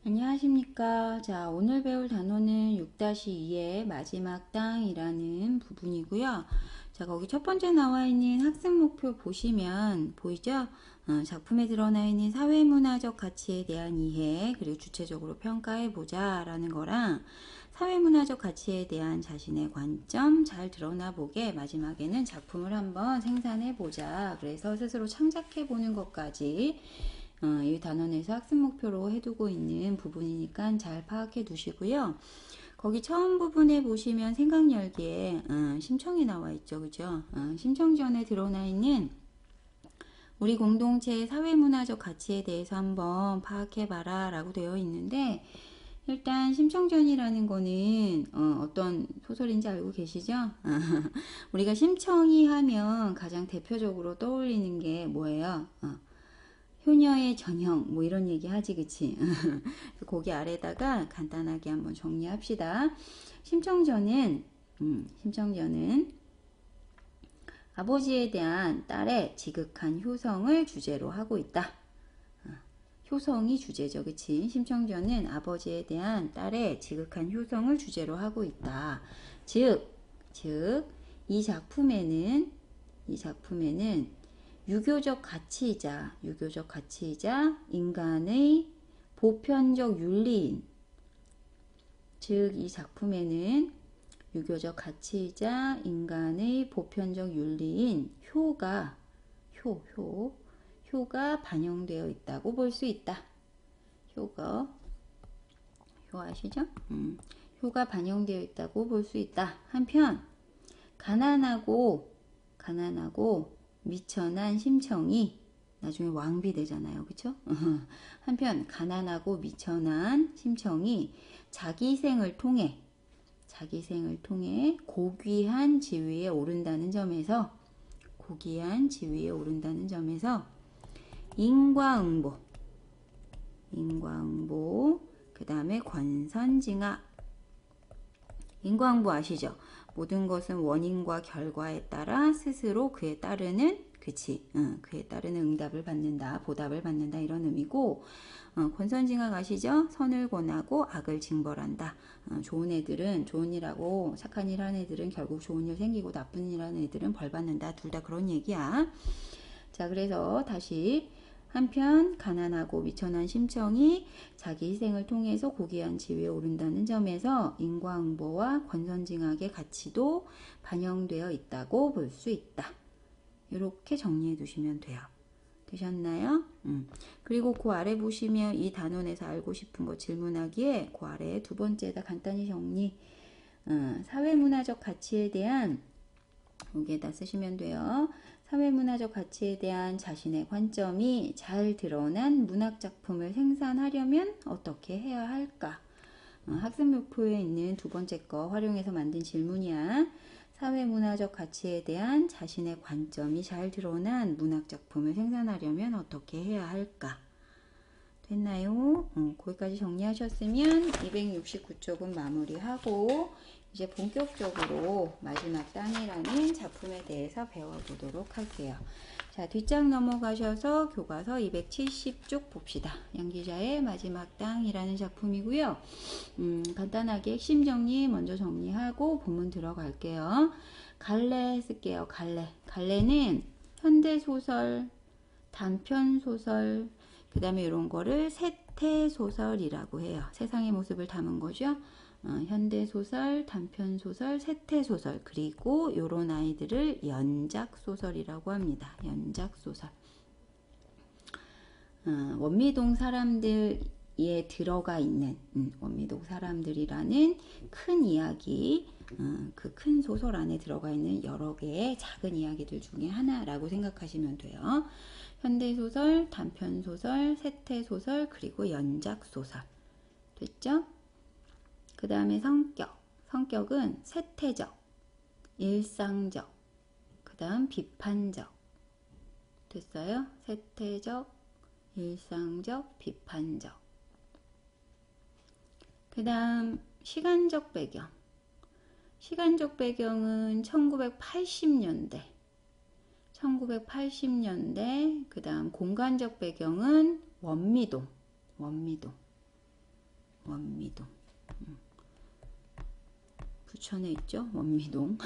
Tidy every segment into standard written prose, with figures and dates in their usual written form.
안녕하십니까. 자, 오늘 배울 단어는 6-2의 마지막 땅이라는 부분이고요. 자, 거기 첫 번째 나와 있는 학습 목표 보시면 보이죠? 작품에 드러나 있는 사회문화적 가치에 대한 이해, 그리고 주체적으로 평가해보자 라는 거랑 사회문화적 가치에 대한 자신의 관점 잘 드러나 보게 마지막에는 작품을 한번 생산해보자. 그래서 스스로 창작해보는 것까지 이 단원에서 학습 목표로 해두고 있는 부분이니까 잘 파악해 두시고요. 거기 처음 부분에 보시면 생각 열기에 심청이 나와 있죠. 그죠? 심청전에 드러나 있는 우리 공동체의 사회문화적 가치에 대해서 한번 파악해봐라 라고 되어 있는데 일단 심청전이라는 거는 어떤 소설인지 알고 계시죠? 우리가 심청이 하면 가장 대표적으로 떠올리는 게 뭐예요? 효녀의 전형 뭐 이런 얘기 하지 그치? 거기 아래다가 간단하게 한번 정리합시다. 심청전은 아버지에 대한 딸의 지극한 효성을 주제로 하고 있다. 효성이 주제죠, 그치? 심청전은 아버지에 대한 딸의 지극한 효성을 주제로 하고 있다. 즉, 이 작품에는 유교적 가치이자 인간의 보편적 윤리인, 즉 이 작품에는 유교적 가치이자 인간의 보편적 윤리인 효가 반영되어 있다고 볼 수 있다. 효 아시죠? 효가 반영되어 있다고 볼 수 있다. 한편 가난하고 미천한 심청이 나중에 왕비 되잖아요. 그쵸? 한편 가난하고 미천한 심청이 자기 희생을 통해 고귀한 지위에 오른다는 점에서 인과응보 그 다음에 권선징악. 인과응보 아시죠? 모든 것은 원인과 결과에 따라 스스로 그에 따르는 응답을 받는다, 보답을 받는다 이런 의미고, 권선징악 아시죠? 선을 권하고 악을 징벌한다. 좋은 애들은 좋은 일하고 착한 일 하는 애들은 결국 좋은 일 생기고 나쁜 일 하는 애들은 벌 받는다. 둘 다 그런 얘기야. 자, 그래서 다시 한편 가난하고 미천한 심청이 자기 희생을 통해서 고귀한 지위에 오른다는 점에서 인과응보와 권선징악의 가치도 반영되어 있다고 볼 수 있다. 이렇게 정리해 두시면 돼요. 되셨나요? 그리고 그 아래 보시면 이 단원에서 알고 싶은 거 질문하기에 그 아래 두 번째에다 간단히 정리, 사회문화적 가치에 대한 여기에다 쓰시면 돼요. 사회문화적 가치에 대한 자신의 관점이 잘 드러난 문학작품을 생산하려면 어떻게 해야 할까? 학습 목표에 있는 두 번째 거 활용해서 만든 질문이야. 사회문화적 가치에 대한 자신의 관점이 잘 드러난 문학작품을 생산하려면 어떻게 해야 할까? 됐나요? 거기까지 정리하셨으면 269쪽은 마무리하고 이제 본격적으로 마지막 땅이라는 작품에 대해서 배워보도록 할게요. 자, 뒷장 넘어가셔서 교과서 270쪽 봅시다. 양기자의 마지막 땅이라는 작품이고요. 간단하게 핵심 정리 먼저 정리하고 본문 들어갈게요. 갈래 쓸게요. 갈래는 현대소설, 단편소설, 그 다음에 이런 거를 세태소설이라고 해요. 세상의 모습을 담은 거죠. 현대소설, 단편소설, 세태소설, 그리고 이런 아이들을 연작소설이라고 합니다. 연작소설. 원미동 사람들에 들어가 있는 원미동 사람들이라는 큰 이야기, 그 큰 소설 안에 들어가 있는 여러 개의 작은 이야기들 중에 하나라고 생각하시면 돼요. 현대소설, 단편소설, 세태소설, 그리고 연작소설. 됐죠? 그 다음에 성격은 세태적, 일상적, 그 다음 비판적. 됐어요? 세태적, 일상적, 비판적. 그 다음 시간적 배경. 시간적 배경은 1980년대. 그 다음 공간적 배경은 원미동. 원미동. 부천에 있죠? 원미동.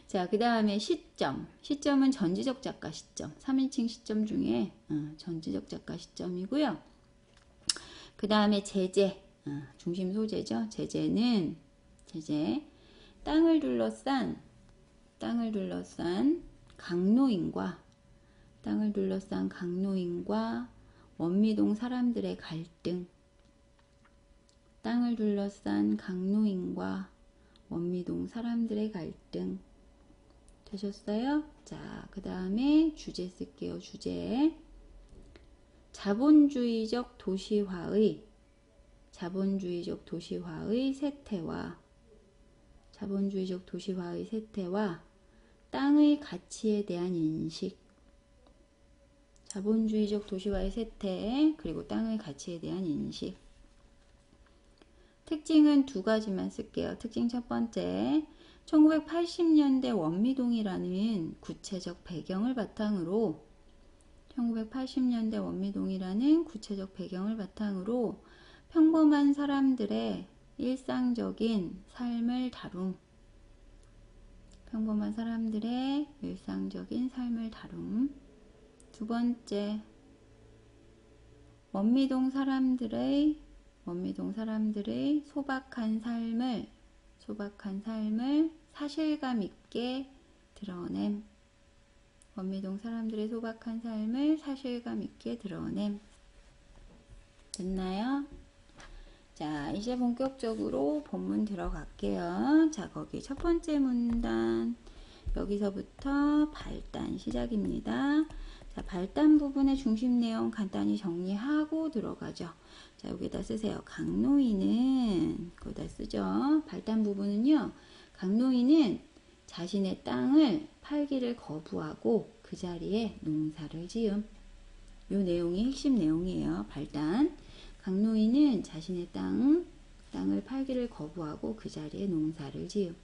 자, 그 다음에 시점. 시점은 전지적 작가 시점. 3인칭 시점 중에 전지적 작가 시점이고요. 그 다음에 제재. 중심 소재죠. 제재는 땅을 둘러싼 강노인과 원미동 사람들의 갈등. 땅을 둘러싼 강노인과 원미동 사람들의 갈등. 되셨어요? 자, 그 다음에 주제 쓸게요. 주제. 자본주의적 도시화의 세태와 땅의 가치에 대한 인식. 자본주의적 도시화의 세태 그리고 땅의 가치에 대한 인식. 특징은 두 가지만 쓸게요. 특징 첫 번째, 1980년대 원미동이라는 구체적 배경을 바탕으로 평범한 사람들의 일상적인 삶을 다룸. 두 번째, 원미동 사람들의 소박한 삶을 사실감 있게 드러냄. 됐나요? 자, 이제 본격적으로 본문 들어갈게요. 자, 거기 첫 번째 문단. 여기서부터 발단 시작입니다. 자, 발단 부분의 중심 내용 간단히 정리하고 들어가죠. 자, 여기다 쓰세요. 강노인은, 거기다 쓰죠. 발단 부분은요, 강노인은 자신의 땅을 팔기를 거부하고 그 자리에 농사를 지음. 요 내용이 핵심 내용이에요. 발단. 강노인은 자신의 땅을 팔기를 거부하고 그 자리에 농사를 지음.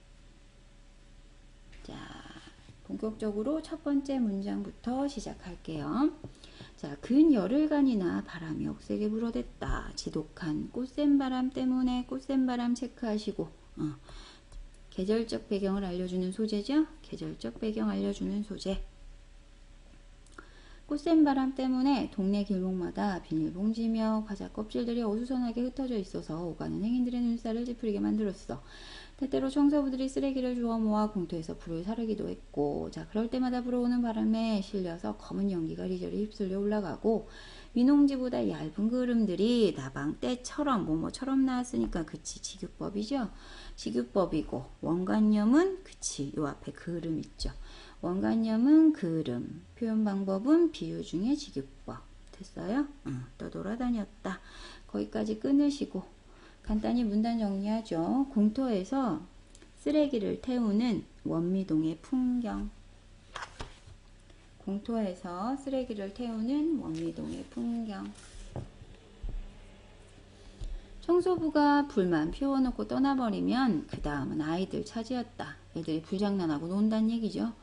자, 본격적으로 첫 번째 문장부터 시작할게요. 자, 근 열흘간이나 바람이 억세게 불어댔다. 지독한 꽃샘 바람 때문에 꽃샘 바람 체크하시고, 계절적 배경을 알려주는 소재죠. 계절적 배경 알려주는 소재. 꽃샘 바람 때문에 동네 길목마다 비닐봉지며 과자 껍질들이 어수선하게 흩어져 있어서 오가는 행인들의 눈살을 찌푸리게 만들었어. 때때로 청소부들이 쓰레기를 주워 모아 공터에서 불을 사르기도 했고, 자, 그럴 때마다 불어오는 바람에 실려서 검은 연기가 이리저리 휩쓸려 올라가고, 민홍지보다 얇은 그름들이 나방떼처럼 뭐뭐처럼 나왔으니까 그치, 직유법이죠. 직유법이고, 원관념은 그치, 요 앞에 그름 있죠. 원관념은 그름, 표현 방법은 비유 중에 직유법. 됐어요? 떠돌아다녔다. 거기까지 끊으시고 간단히 문단 정리하죠. 공터에서 쓰레기를 태우는 원미동의 풍경. 청소부가 불만 피워놓고 떠나버리면 그 다음은 아이들 차지였다. 애들이 불장난하고 논다는 얘기죠.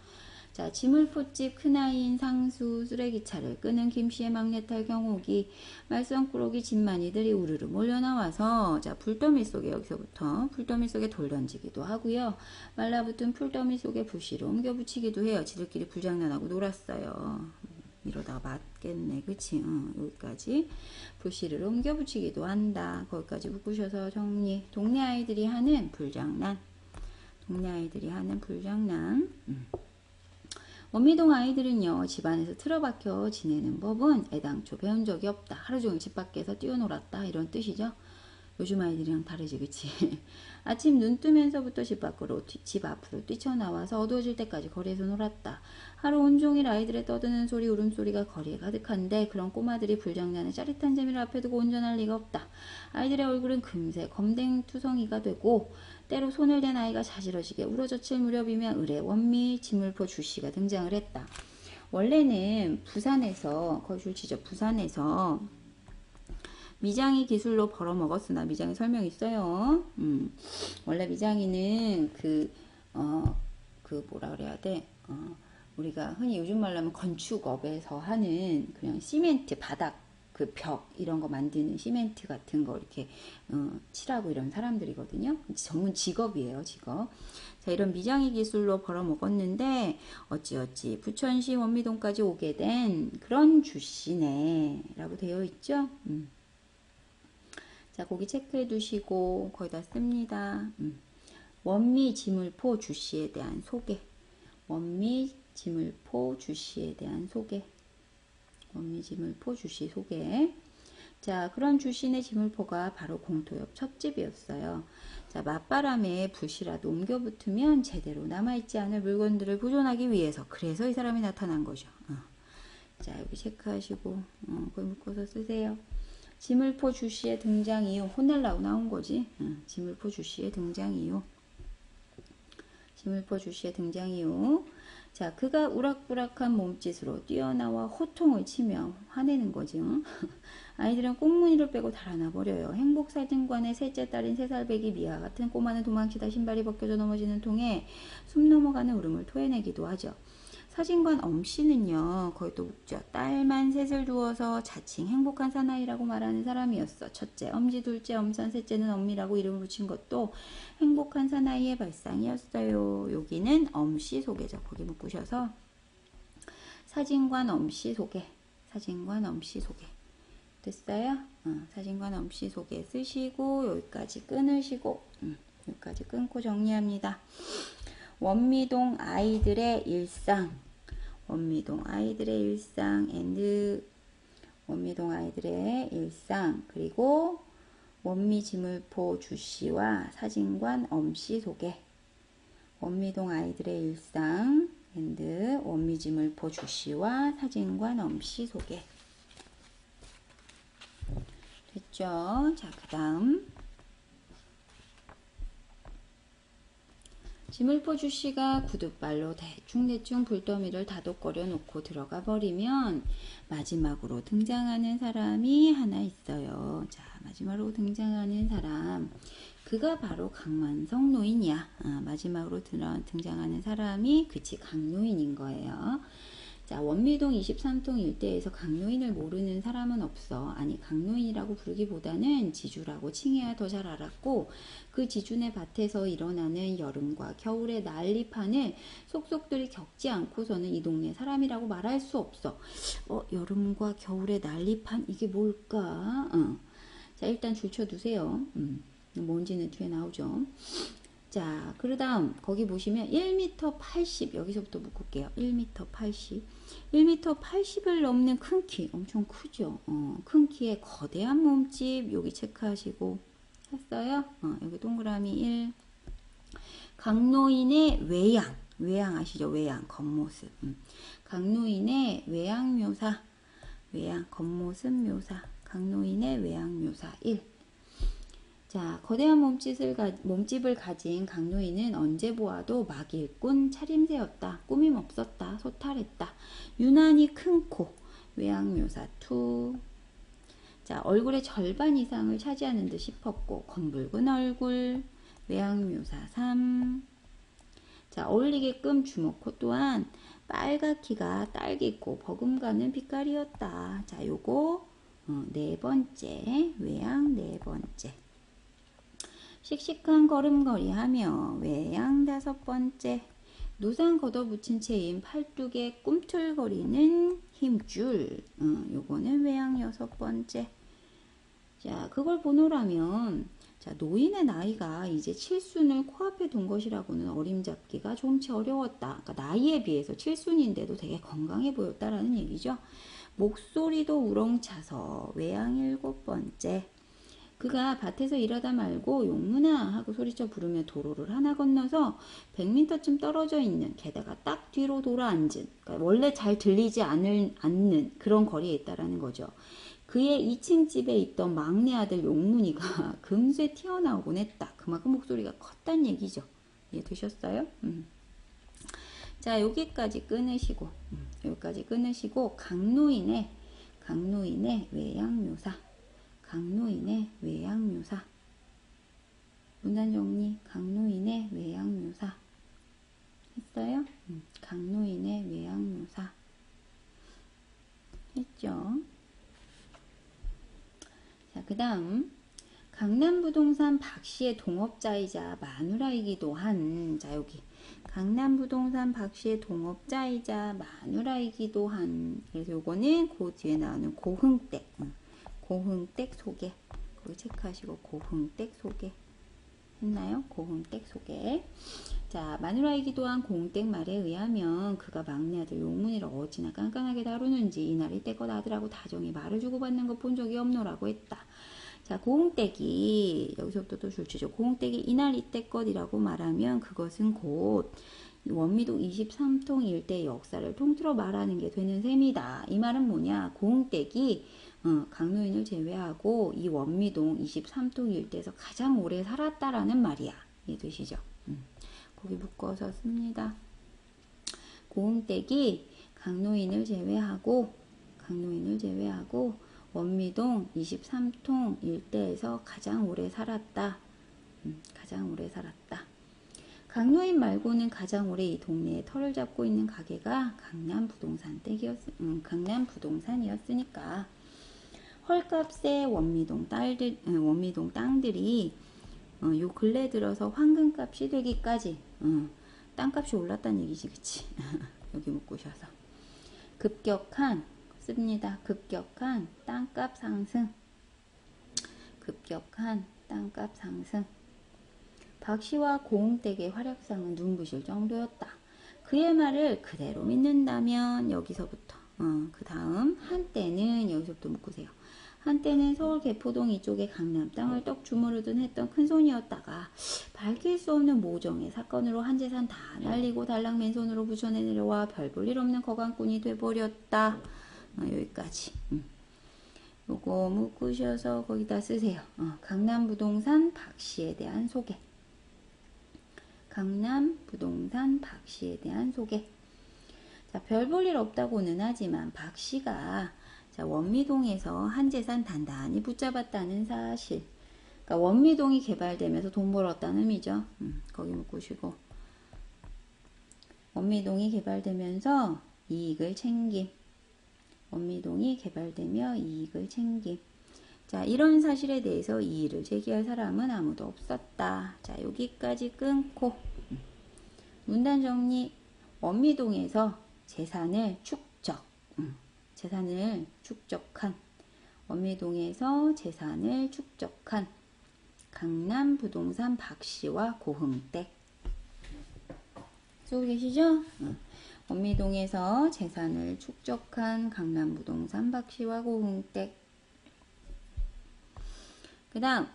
자, 지물포집 큰아이인 상수, 쓰레기차를 끄는 김씨의 막내딸 경옥이, 말썽꾸러기 집만이들이 우르르 몰려나와서, 자, 풀더미 속에, 여기서부터 풀더미 속에 돌 던지기도 하고요. 말라붙은 풀더미 속에 부시를 옮겨 붙이기도 해요. 지들끼리 불장난하고 놀았어요. 이러다가 맞겠네, 그치? 여기까지. 부시를 옮겨 붙이기도 한다. 거기까지 묶으셔서 정리. 동네 아이들이 하는 불장난. 원미동 아이들은요, 집안에서 틀어박혀 지내는 법은 애당초 배운 적이 없다. 하루 종일 집 밖에서 뛰어놀았다. 이런 뜻이죠. 요즘 아이들이랑 다르지, 그치? 아침 눈 뜨면서부터 집 앞으로 뛰쳐나와서 어두워질 때까지 거리에서 놀았다. 하루 온종일 아이들의 떠드는 소리, 울음소리가 거리에 가득한데 그런 꼬마들이 불장난에 짜릿한 재미를 앞에 두고 온전할 리가 없다. 아이들의 얼굴은 금세 검댕투성이가 되고 때로 손을 댄 아이가 자지러지게 울어젖힐 무렵이면 의뢰 원미 지물포 주씨가 등장을 했다. 원래는 부산에서, 거의 줄치죠. 부산에서 미장이 기술로 벌어먹었으나, 미장이 설명이 있어요. 원래 미장이는 뭐라 그래야 돼? 우리가 흔히 요즘 말로 하면 건축업에서 하는 그냥 시멘트 바닥, 그 벽 이런 거 만드는 시멘트 같은 거 이렇게 칠하고 이런 사람들이거든요. 전문 직업이에요, 직업. 자, 이런 미장이 기술로 벌어먹었는데 어찌어찌 부천시 원미동까지 오게 된 그런 주씨네 라고 되어 있죠. 자, 거기 체크해 두시고 거기다 씁니다. 원미 지물포 주씨에 대한 소개. 원미 지물포 주씨에 대한 소개. 원미 지물포 주씨 소개. 자, 그런 주신의 지물포가 바로 공토엽 첫 집이었어요. 자, 맞바람에 붓이라도 옮겨 붙으면 제대로 남아있지 않을 물건들을 보존하기 위해서. 그래서 이 사람이 나타난 거죠. 자, 여기 체크하시고 그걸 묶어서 쓰세요. 지물포 주씨의 등장 이유. 혼낼라고 나온 거지. 지물포 주씨의 등장 이유. 지물포 주씨의 등장 이유. 자, 그가 우락부락한 몸짓으로 뛰어나와 호통을 치며 화내는 거지. 아이들은 꽁무니를 빼고 달아나 버려요. 행복사진관의 셋째 딸인 3살배기 미아 같은 꼬마는 도망치다 신발이 벗겨져 넘어지는 통에 숨 넘어가는 울음을 토해내기도 하죠. 사진관 엄씨는요, 거의 또 묵죠. 딸만 셋을 두어서 자칭 행복한 사나이라고 말하는 사람이었어. 첫째 엄지, 둘째 엄선, 셋째는 엄미라고 이름을 붙인 것도 행복한 사나이의 발상이었어요. 여기는 엄씨 소개죠. 거기 묶으셔서 사진관 엄씨 소개, 사진관 엄씨 소개. 됐어요? 사진관 엄씨 소개 쓰시고 여기까지 끊으시고 여기까지 끊고 정리합니다. 원미동 아이들의 일상, 원미동 아이들의 일상 앤드 원미동 아이들의 일상, 그리고 원미지물포 주씨와 사진관 엄씨 소개. 원미동 아이들의 일상 앤드 원미지물포 주씨와 사진관 엄씨 소개. 됐죠? 자, 그 다음 지물포 주씨가 구둣발로 대충대충 불더미를 다독거려 놓고 들어가 버리면 마지막으로 등장하는 사람이 하나 있어요. 자, 마지막으로 등장하는 사람, 그가 바로 강만성 노인이야. 마지막으로 등장하는 사람이 그치 강노인인 거예요. 자, 원미동 23동 일대에서 강노인을 모르는 사람은 없어. 아니, 강노인이라고 부르기보다는 지주라고 칭해야 더 잘 알았고, 그 지주네 밭에서 일어나는 여름과 겨울의 난리판을 속속들이 겪지 않고서는 이 동네 사람이라고 말할 수 없어. 여름과 겨울의 난리판, 이게 뭘까? 자, 일단 줄쳐 두세요. 뭔지는 뒤에 나오죠. 자, 그 다음 거기 보시면 1m 80, 여기서부터 묶을게요. 1m 80. 1m 80을 넘는 큰 키, 엄청 크죠. 큰 키에 거대한 몸집, 여기 체크하시고 했어요. 여기 동그라미 1. 강노인의 외양, 외양 아시죠? 외양, 겉모습. 강노인의 외양 묘사, 외양, 겉모습 묘사. 강노인의 외양 묘사 1. 자, 거대한 몸집을 가진 강노인은 언제 보아도 막 일꾼 차림새였다. 꾸밈 없었다. 소탈했다. 유난히 큰 코, 외양묘사 2. 자, 얼굴의 절반 이상을 차지하는 듯 싶었고, 검붉은 얼굴, 외양묘사 3. 자, 어울리게끔 주먹코 또한 빨갛기가 딸기코, 버금가는 빛깔이었다. 자, 요거 네 번째, 외양 네 번째. 씩씩한 걸음걸이하며 외양 5번째, 노상 걷어붙인 채인 팔뚝에 꿈틀거리는 힘줄, 요거는 외양 6번째. 자, 그걸 보노라면, 자, 노인의 나이가 이제 7순을 코앞에 둔 것이라고는 어림잡기가 좀치 어려웠다. 그러니까 나이에 비해서 7순인데도 되게 건강해 보였다라는 얘기죠. 목소리도 우렁차서 외양 7번째. 그가 밭에서 일하다 말고 용문아 하고 소리쳐 부르며 도로를 하나 건너서 100m쯤 떨어져 있는, 게다가 딱 뒤로 돌아 앉은, 그러니까 원래 잘 들리지 않는 그런 거리에 있다라는 거죠. 그의 2층 집에 있던 막내 아들 용문이가 금세 튀어나오곤 했다. 그만큼 목소리가 컸단 얘기죠. 이해되셨어요? 자, 여기까지 끊으시고 강노인의 외양묘사, 강노인의 외양묘사. 문단 정리, 강노인의 외양묘사. 했어요? 강노인의 외양묘사. 했죠? 자, 그 다음 강남부동산 박씨의 동업자이자 마누라이기도 한, 자 여기 강남부동산 박씨의 동업자이자 마누라이기도 한, 그래서 요거는 그 뒤에 나오는 고흥댁, 고흥댁 소개, 거기 체크하시고 고흥댁 소개 했나요? 고흥댁 소개. 자, 마누라이기도 한 고흥댁 말에 의하면 그가 막내 아들 용문이를 어찌나 깐깐하게 다루는지 이날 이때껏 아들하고 다정히 말을 주고받는 것 본 적이 없노라고 했다. 자, 고흥댁이 여기서부터 또 줄치죠. 고흥댁이 이날 이때껏이라고 말하면 그것은 곧 원미동 23통 일대의 역사를 통틀어 말하는 게 되는 셈이다. 이 말은 뭐냐? 고흥댁이 강노인을 제외하고 이 원미동 23통 일대에서 가장 오래 살았다라는 말이야. 이해되시죠? 거기 묶어서 씁니다. 고흥댁이 강노인을 제외하고 원미동 23통 일대에서 가장 오래 살았다. 가장 오래 살았다. 강노인 말고는 가장 오래 이 동네에 터를 잡고 있는 가게가 강남부동산이었으니까 헐값의 원미동 땅들이 요 근래 들어서 황금값이 되기까지 땅값이 올랐다는 얘기지, 그치? 여기 묶으셔서 급격한 씁니다. 급격한 땅값 상승. 박씨와 고흥댁의 활약상은 눈부실 정도였다. 그의 말을 그대로 믿는다면 여기서부터 그 다음 한때는 여기서부터 묶으세요. 한때는 서울 개포동 이쪽에 강남 땅을 떡 주무르듯 했던 큰손이었다가 밝힐 수 없는 모정의 사건으로 한 재산 다 날리고 달랑 맨손으로 부천에 내려와 별 볼 일 없는 거강꾼이 돼버렸다. 여기까지. 요거 묶으셔서 거기다 쓰세요. 강남부동산 박씨에 대한 소개. 강남부동산 박씨에 대한 소개. 자, 별 볼 일 없다고는 하지만 박씨가 자, 원미동에서 한 재산 단단히 붙잡았다는 사실. 그러니까 원미동이 개발되면서 돈 벌었다는 의미죠. 거기 묶으시고. 원미동이 개발되면서 이익을 챙김. 원미동이 개발되며 이익을 챙김. 자, 이런 사실에 대해서 이의를 제기할 사람은 아무도 없었다. 자, 여기까지 끊고 문단 정리. 원미동에서 재산을 축적한 원미동에서 재산을 축적한 강남부동산 박씨와 고흥댁. 쓰고 계시죠? 원미동에서 재산을 축적한 강남부동산 박씨와 고흥댁. 그 다음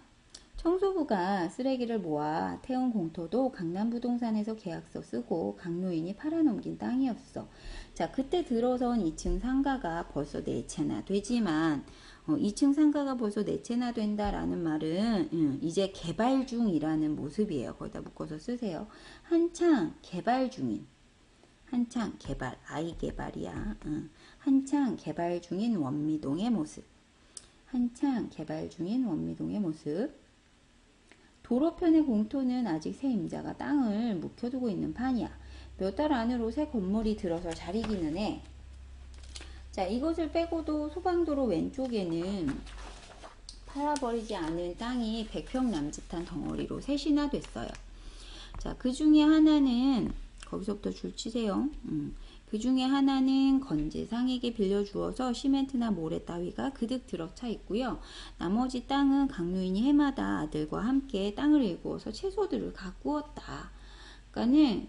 청소부가 쓰레기를 모아 태운 공터도 강남부동산에서 계약서 쓰고 강노인이 팔아넘긴 땅이었어. 자, 그때 들어선 2층 상가가 벌써 4채나 되지만 2층 상가가 벌써 4채나 된다라는 말은 이제 개발 중이라는 모습이에요. 거기다 묶어서 쓰세요. 한창 개발 중인, 한창 개발, 아이 개발이야. 한창 개발 중인 원미동의 모습. 한창 개발 중인 원미동의 모습. 도로편의 공터는 아직 새 임자가 땅을 묵혀두고 있는 판이야. 몇 달 안으로 새 건물이 들어서 자리기는 해. 자, 이것을 빼고도 소방도로 왼쪽에는 팔아버리지 않은 땅이 100평 남짓한 덩어리로 셋이나 됐어요. 자, 그 중에 하나는 거기서부터 줄 치세요. 그 중에 하나는 건재상에게 빌려주어서 시멘트나 모래 따위가 그득 들어차 있고요. 나머지 땅은 강노인이 해마다 아들과 함께 땅을 일구어서 채소들을 가꾸었다. 그러니까는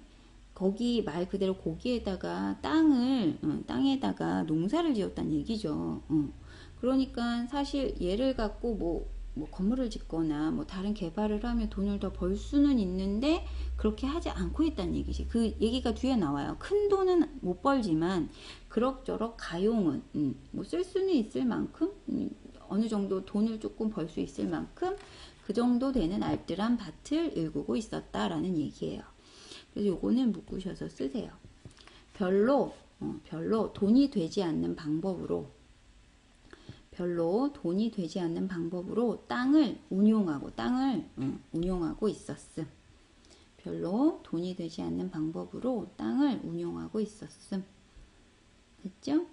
거기 말 그대로 거기에다가 땅에다가 농사를 지었다는 얘기죠. 그러니까 사실 얘를 갖고 뭐 건물을 짓거나 뭐 다른 개발을 하면 돈을 더 벌 수는 있는데 그렇게 하지 않고 있다는 얘기지. 그 얘기가 뒤에 나와요. 큰 돈은 못 벌지만 그럭저럭 가용은 뭐 쓸 수는 있을 만큼 어느 정도 돈을 조금 벌 수 있을 만큼 그 정도 되는 알뜰한 밭을 일구고 있었다라는 얘기예요. 그래서 요거는 묶으셔서 쓰세요. 별로 돈이 되지 않는 방법으로 땅을 운용하고 있었음. 별로 돈이 되지 않는 방법으로 땅을 운용하고 있었음. 됐죠?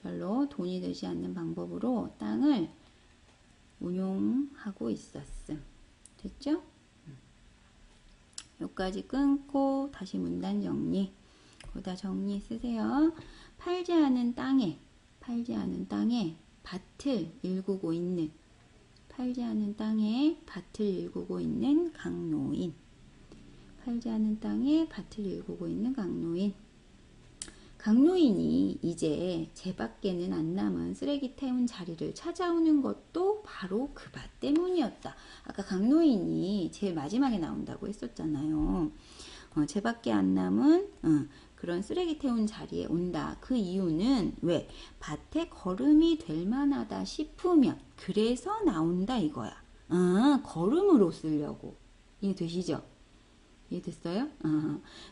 별로 돈이 되지 않는 방법으로 땅을 운용하고 있었음. 됐죠? 여기까지 끊고 다시 문단 정리. 거기다 정리 쓰세요. 팔지 않은 땅에 밭을 일구고 있는, 팔지 않은 땅에 밭을 일구고 있는 강노인. 팔지 않은 땅에 밭을 일구고 있는 강노인. 강노인이 이제 제 밖에는 안 남은 쓰레기 태운 자리를 찾아오는 것도 바로 그 밭 때문이었다. 아까 강노인이 제일 마지막에 나온다고 했었잖아요. 제 밖에 안 남은 그런 쓰레기 태운 자리에 온다. 그 이유는 왜? 밭에 거름이 될 만하다 싶으면 그래서 나온다 이거야. 거름으로 쓰려고. 이해되시죠? 이해됐어요?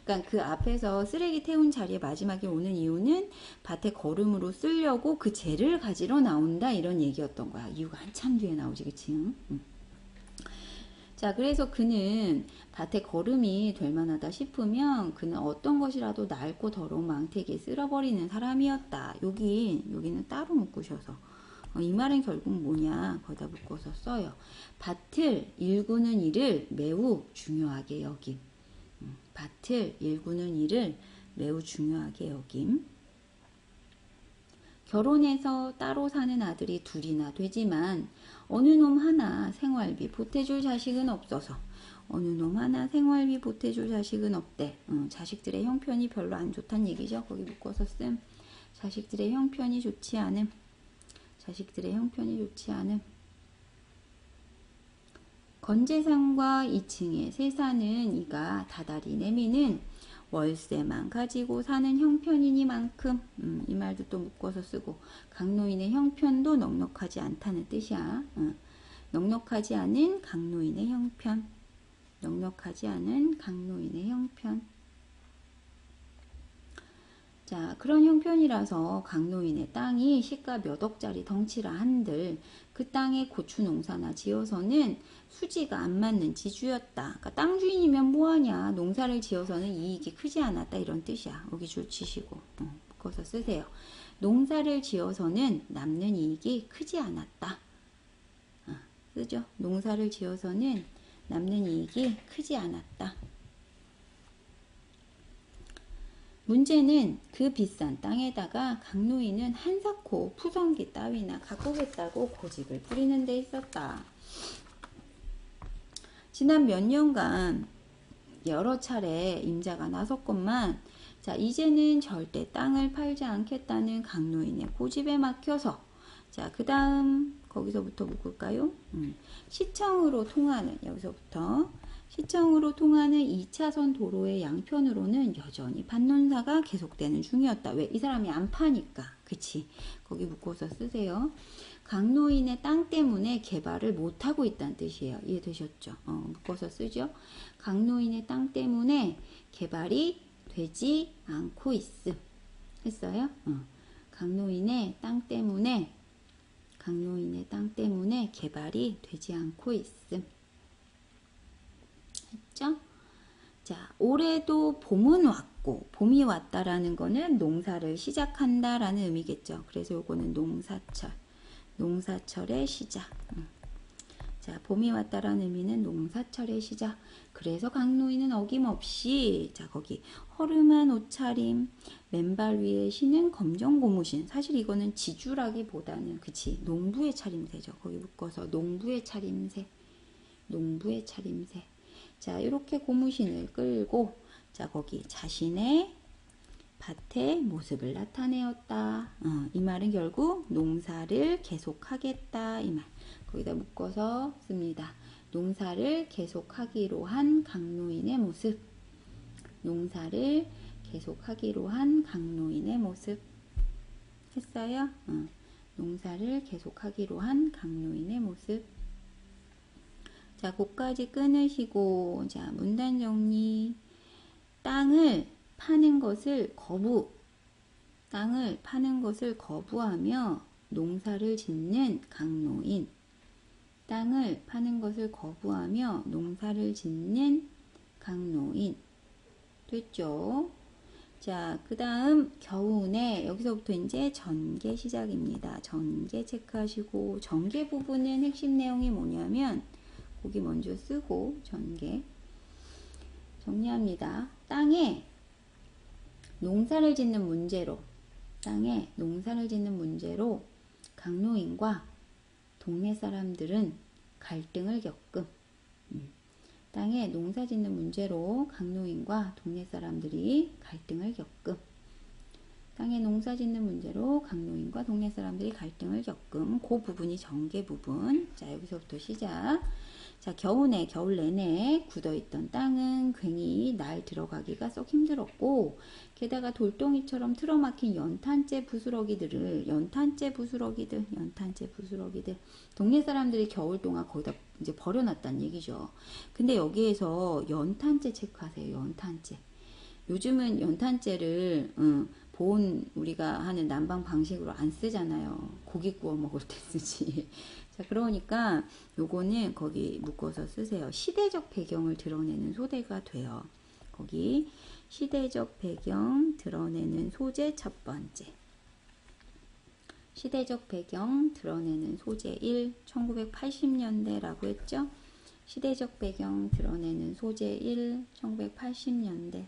그러니까 그 앞에서 쓰레기 태운 자리에 마지막에 오는 이유는 밭에 거름으로 쓰려고 그 재를 가지러 나온다 이런 얘기였던 거야. 이유가 한참 뒤에 나오지, 그치? 자, 그래서 그는 밭에 거름이 될 만하다 싶으면 그는 어떤 것이라도 낡고 더러운 망태기에 쓸어버리는 사람이었다. 여기는 따로 묶으셔서. 이 말은 결국 뭐냐? 거기다 묶어서 써요. 밭을 일구는 일을 매우 중요하게 여김. 밭을 일구는 일을 매우 중요하게 여김. 결혼해서 따로 사는 아들이 둘이나 되지만 어느 놈 하나 생활비 보태줄 자식은 없어서 어느 놈 하나 생활비 보태줄 자식은 없대. 자식들의 형편이 별로 안 좋단 얘기죠. 거기 묶어서 쓴 자식들의 형편이 좋지 않음. 자식들의 형편이 좋지 않음. 건재상과 2층에 세 사는 이가 다달이 내미는 월세만 가지고 사는 형편이니만큼 이 말도 또 묶어서 쓰고 강노인의 형편도 넉넉하지 않다는 뜻이야. 넉넉하지 않은 강노인의 형편. 넉넉하지 않은 강노인의 형편. 자, 그런 형편이라서 강노인의 땅이 시가 몇 억짜리 덩치라 한들 그 땅에 고추 농사나 지어서는 수지가 안 맞는 지주였다. 그러니까 땅 주인이면 뭐하냐. 농사를 지어서는 이익이 크지 않았다 이런 뜻이야. 여기 줄 치시고 묶어서 쓰세요. 농사를 지어서는 남는 이익이 크지 않았다. 쓰죠. 농사를 지어서는 남는 이익이 크지 않았다. 문제는 그 비싼 땅에다가 강노인은 한사코 푸성기 따위나 가꾸겠다고 고집을 부리는 데 있었다. 지난 몇 년간 여러 차례 임자가 나섰건만 자 이제는 절대 땅을 팔지 않겠다는 강노인의 고집에 막혀서 자 그 다음 거기서부터 묶을까요? 시청으로 통하는 여기서부터 시청으로 통하는 2차선 도로의 양편으로는 여전히 밭논사가 계속되는 중이었다. 왜? 이 사람이 안 파니까. 그치? 거기 묶어서 쓰세요. 강노인의 땅 때문에 개발을 못하고 있다는 뜻이에요. 이해되셨죠? 묶어서 쓰죠. 강노인의 땅 때문에 개발이 되지 않고 있음. 했어요? 강노인의 땅 때문에 개발이 되지 않고 있음. 했죠? 자, 올해도 봄은 왔고 봄이 왔다라는 거는 농사를 시작한다라는 의미겠죠. 그래서 요거는 농사철의 시작. 자, 봄이 왔다라는 의미는 농사철의 시작. 그래서 강노인은 어김없이 자 거기 허름한 옷차림, 맨발 위에 신은 검정 고무신. 사실 이거는 지주라기보다는 그치 농부의 차림새죠. 거기 묶어서 농부의 차림새. 자, 이렇게 고무신을 끌고 자 거기 자신의 밭의 모습을 나타내었다. 이 말은 결국 농사를 계속하겠다 이 말. 거기다 묶어서 씁니다. 농사를 계속하기로 한 강노인의 모습. 농사를 계속하기로 한 강노인의 모습. 했어요? 농사를 계속하기로 한 강노인의 모습. 자, 거기까지 끊으시고 자, 문단 정리. 땅을 파는 것을 거부하며 농사를 짓는 강노인. 땅을 파는 것을 거부하며 농사를 짓는 강노인. 됐죠? 자, 그 다음 겨우내 여기서부터 이제 전개 시작입니다. 전개 체크하시고 전개 부분은 핵심 내용이 뭐냐면 거기 먼저 쓰고 전개 정리합니다. 땅에 농사를 짓는 문제로 강노인과 동네 사람들은 갈등을 겪음. 땅에 농사 짓는 문제로 강노인과 동네 사람들이 갈등을 겪음. 땅에 농사 짓는 문제로 강노인과 동네 사람들이 갈등을 겪음. 그 부분이 전개 부분. 자, 여기서부터 시작. 자, 겨울 내내 굳어있던 땅은 괜히 날 들어가기가 썩 힘들었고, 게다가 돌덩이처럼 틀어막힌 연탄재 부스러기들, 동네 사람들이 겨울 동안 거기다 이제 버려놨다는 얘기죠. 근데 여기에서 연탄재 체크하세요. 연탄재. 요즘은 연탄재를 보온 우리가 하는 난방 방식으로 안 쓰잖아요. 고기 구워 먹을 때 쓰지. 자, 그러니까 요거는 거기 묶어서 쓰세요. 시대적 배경을 드러내는 소재가 돼요. 거기 시대적 배경 드러내는 소재 첫 번째. 시대적 배경 드러내는 소재 1, 1980년대라고 했죠. 시대적 배경 드러내는 소재 1, 1980년대.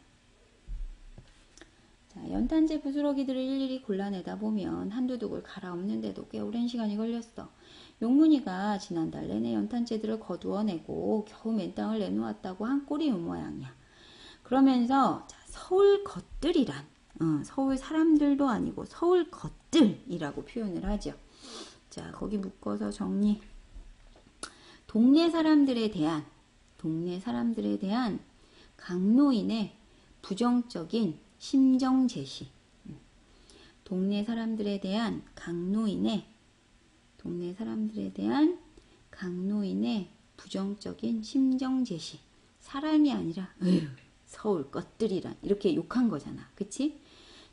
자, 연탄재 부스러기들을 일일이 골라내다 보면 한두 독을 갈아엎는데도 꽤 오랜 시간이 걸렸어. 용문이가 지난달 내내 연탄재들을 거두어내고 겨우 맨 땅을 내놓았다고 한 꼴이 모양이야. 그러면서 자, 서울 것들이란 서울 사람들도 아니고 서울 것들이라고 표현을 하죠. 자, 거기 묶어서 정리. 동네 사람들에 대한 강노인의 부정적인 심정 제시. 동네 사람들에 대한 강노인의 부정적인 심정 제시. 사람이 아니라 서울 것들이란 이렇게 욕한 거잖아. 그치?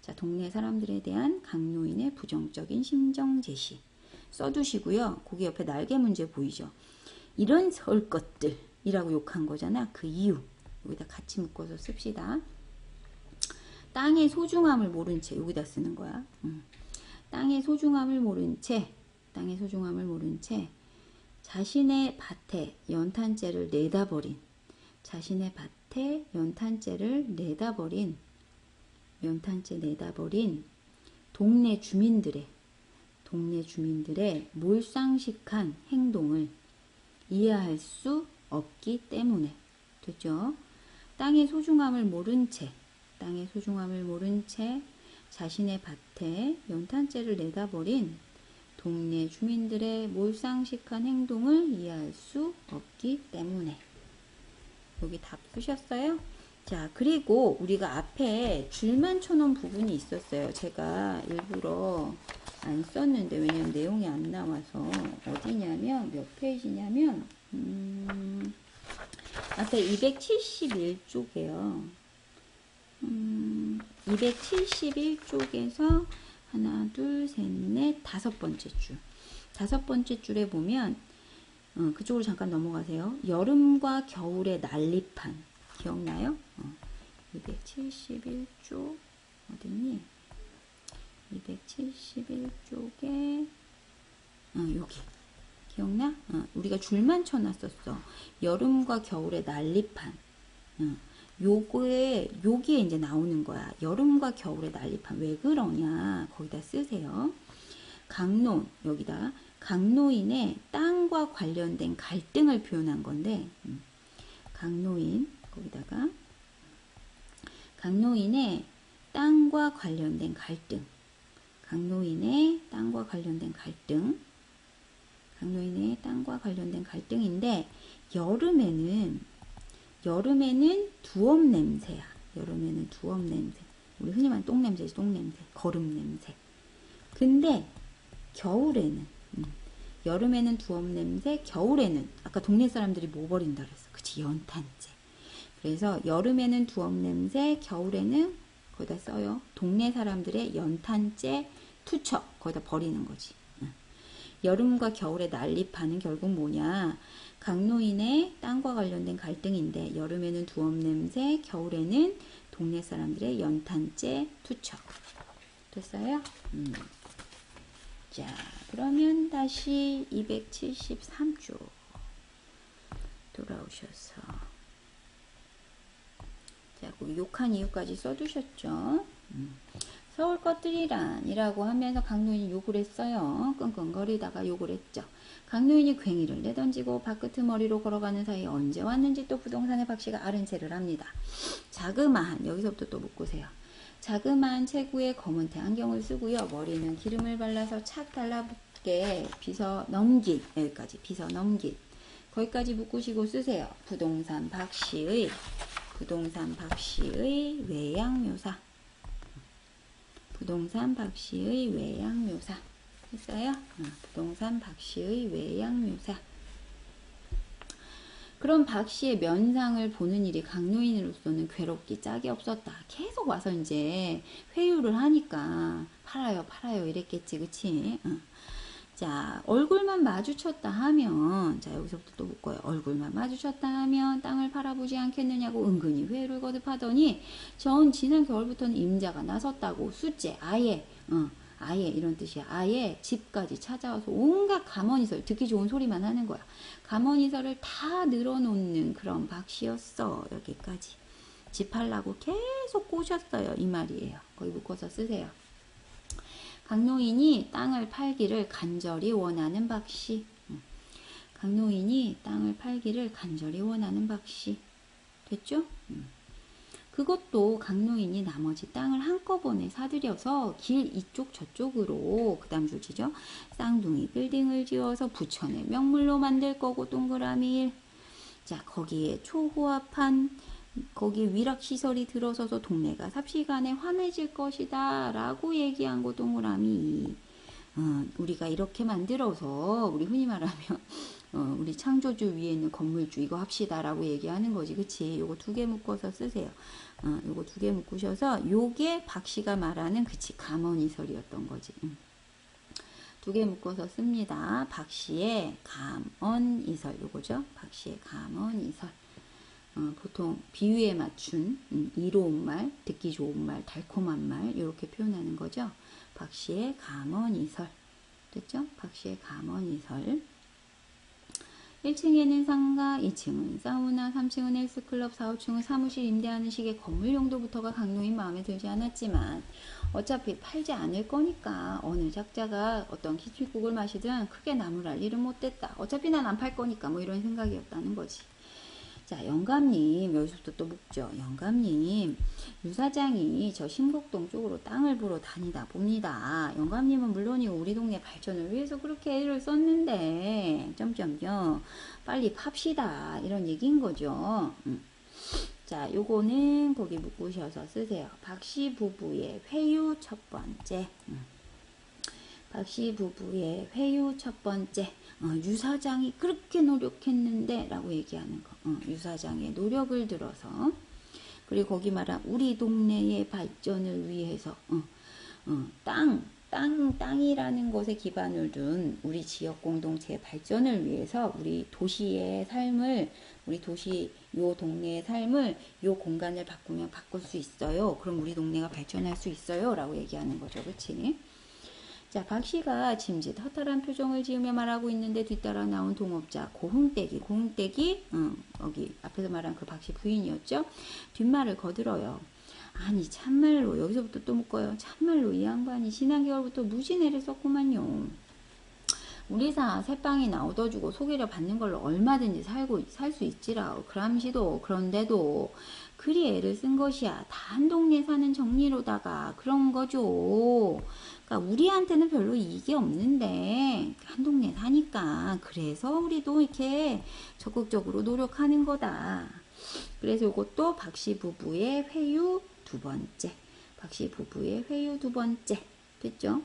자, 동네 사람들에 대한 강노인의 부정적인 심정 제시. 써두시고요. 거기 옆에 날개 문제 보이죠? 이런 서울 것들이라고 욕한 거잖아. 그 이유. 여기다 같이 묶어서 씁시다. 땅의 소중함을 모른 채 여기다 쓰는 거야. 땅의 소중함을 모른 채 자신의 밭에 연탄재를 내다버린 동네 주민들의 몰상식한 행동을 이해할 수 없기 때문에. 됐죠? 땅의 소중함을 모른 채 자신의 밭에 연탄재를 내다버린 동네 주민들의 몰상식한 행동을 이해할 수 없기 때문에. 여기 답 쓰셨어요? 자, 그리고 우리가 앞에 줄만 쳐놓은 부분이 있었어요. 제가 일부러 안 썼는데, 왜냐면 내용이 안 나와서. 어디냐면, 몇 페이지냐면, 앞에 271쪽이에요. 271쪽에서 하나, 둘, 셋, 넷, 다섯 번째 줄. 다섯 번째 줄에 보면, 그쪽으로 잠깐 넘어가세요. 여름과 겨울의 난립판. 기억나요? 271쪽, 어딨니? 271쪽에, 여기. 기억나? 우리가 줄만 쳐놨었어. 여름과 겨울의 난립판. 여기에 이제 나오는 거야. 여름과 겨울의 난립판. 왜 그러냐? 거기다 쓰세요. 여기다. 강노인의 땅과 관련된 갈등을 표현한 건데, 강노인의 땅과 관련된 갈등. 강노인의 땅과 관련된 갈등인데, 여름에는 두업 냄새야. 우리 흔히 말하는 똥냄새지, 거름 냄새. 근데 여름에는 두업 냄새, 겨울에는 아까 동네 사람들이 뭐 버린다 그랬어. 그치, 연탄재. 그래서 여름에는 두업 냄새, 겨울에는 거기다 써요. 동네 사람들의 연탄재 투척 거기다 버리는 거지. 여름과 겨울의 난립판은 결국 뭐냐? 강노인의 땅과 관련된 갈등인데, 여름에는 두업 냄새, 겨울에는 동네 사람들의 연탄재 투척. 됐어요? 자, 그러면 다시 273쪽 돌아오셔서 자, 거기 욕한 이유까지 써두셨죠? 서울 것들이란이라고 하면서 강노인이 욕을 했어요. 끙끙거리다가 욕을 했죠. 강노인이 괭이를 내던지고 발끝머리로 걸어가는 사이에 언제 왔는지 또 부동산의 박씨가 아른 채를 합니다. 자그마한, 여기서부터 또 묶으세요. 자그마한 체구에 검은테 안경을 쓰고요. 머리는 기름을 발라서 착 달라붙게 빗어 넘긴, 여기까지 빗어 넘긴. 거기까지 묶으시고 쓰세요. 부동산 박씨의 외양묘사. 부동산 박씨의 외양묘사. 했어요? 부동산 박씨의 외양묘사. 그럼 박씨의 면상을 보는 일이 강노인으로서는 괴롭기 짝이 없었다. 계속 와서 이제 회유를 하니까 팔아요 이랬겠지, 그치? 자, 얼굴만 마주쳤다 하면, 자, 여기서부터 또 묶어요. 얼굴만 마주쳤다 하면 땅을 팔아보지 않겠느냐고 은근히 회유를 거듭하더니 전 지난 겨울부터는 임자가 나섰다고 숫제 아예 이런 뜻이야. 아예 집까지 찾아와서 온갖 감언이설, 듣기 좋은 소리만 하는 거야. 감언이설을 다 늘어놓는 그런 박씨였어. 여기까지. 집 팔라고 계속 꼬셨어요. 이 말이에요. 거기 묶어서 쓰세요. 강노인이 땅을 팔기를 간절히 원하는 박씨. 강노인이 땅을 팔기를 간절히 원하는 박씨. 됐죠? 그것도 강노인이 나머지 땅을 한꺼번에 사들여서 길 이쪽 저쪽으로 그 다음 줄지죠. 쌍둥이 빌딩을 지어서 부천의 명물로 만들 거고 동그라미 1. 자, 거기에 초호합한 거기 위락시설이 들어서서 동네가 삽시간에 환해질 것이다 라고 얘기한 거 동그라미 2. 우리가 이렇게 만들어서 우리 흔히 말하면 우리 창조주 위에 있는 건물주 이거 합시다 라고 얘기하는 거지. 그치? 요거 2개 묶어서 쓰세요. 요거 2개 묶으셔서 요게 박씨가 말하는 그치 감언이설이었던 거지. 2개 묶어서 씁니다. 박씨의 감언이설 요거죠. 박씨의 감언이설. 보통 비유에 맞춘 이로운 말, 듣기 좋은 말, 달콤한 말 이렇게 표현하는 거죠. 박씨의 감언이설. 됐죠? 박씨의 감언이설. 1층에는 상가, 2층은 사우나, 3층은 헬스클럽, 4, 5층은 사무실 임대하는 식의 건물 용도부터가 강노인 마음에 들지 않았지만 어차피 팔지 않을 거니까 어느 작자가 어떤 기침국을 마시든 크게 나무랄 일은 못됐다. 어차피 난 안 팔 거니까 뭐 이런 생각이었다는 거지. 자, 영감님, 여기서부터 또 묻죠. 영감님, 유사장이 저 신곡동 쪽으로 땅을 보러 다니다 봅니다. 영감님은 물론이고 우리 동네 발전을 위해서 그렇게 애를 썼는데 점점점 빨리 팝시다 이런 얘기인 거죠. 자, 요거는 거기 묶으셔서 쓰세요. 박씨 부부의 회유 첫 번째. 박씨 부부의 회유 첫 번째. 유사장이 그렇게 노력했는데 라고 얘기하는 거. 유사장의 노력을 들어서 그리고 거기 말한 우리 동네의 발전을 위해서 땅이라는 것에 기반을 둔 우리 지역 공동체의 발전을 위해서 우리 도시의 삶을 우리 도시 요 동네의 삶을 요 공간을 바꾸면 바꿀 수 있어요. 그럼 우리 동네가 발전할 수 있어요 라고 얘기하는 거죠. 그치? 자, 박씨가 짐짓 허탈한 표정을 지으며 말하고 있는데 뒤따라 나온 동업자 고흥댁이 여기 앞에서 말한 그 박씨 부인이었죠. 뒷말을 거들어요. 아니 참말로 여기서부터 또 묶어요. 참말로 이 양반이 지난 겨울부터 무진애를 썼구만요. 우리사 새빵이나 얻어주고 소개를 받는 걸로 얼마든지 살 수 있지라. 그람시도 그런데도 그리 애를 쓴 것이야. 다 한 동네 사는 정리로다가 그런 거죠. 그러니까 우리한테는 별로 이익이 없는데 한 동네 사니까 그래서 우리도 이렇게 적극적으로 노력하는 거다. 그래서 이것도 박씨 부부의 회유 2번째. 박씨 부부의 회유 2번째. 됐죠?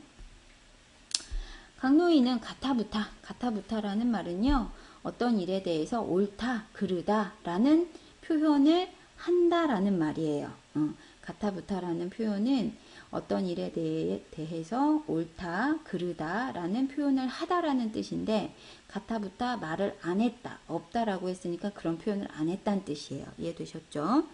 강노인은 가타부타라는 말은요. 어떤 일에 대해서 옳다, 그르다 라는 표현을 한다라는 말이에요. 가타부타라는 표현은 어떤 일에 대해서 옳다, 그르다 라는 표현을 하다라는 뜻인데 가타부타 말을 안 했다, 없다라고 했으니까 그런 표현을 안 했다는 뜻이에요. 이해되셨죠?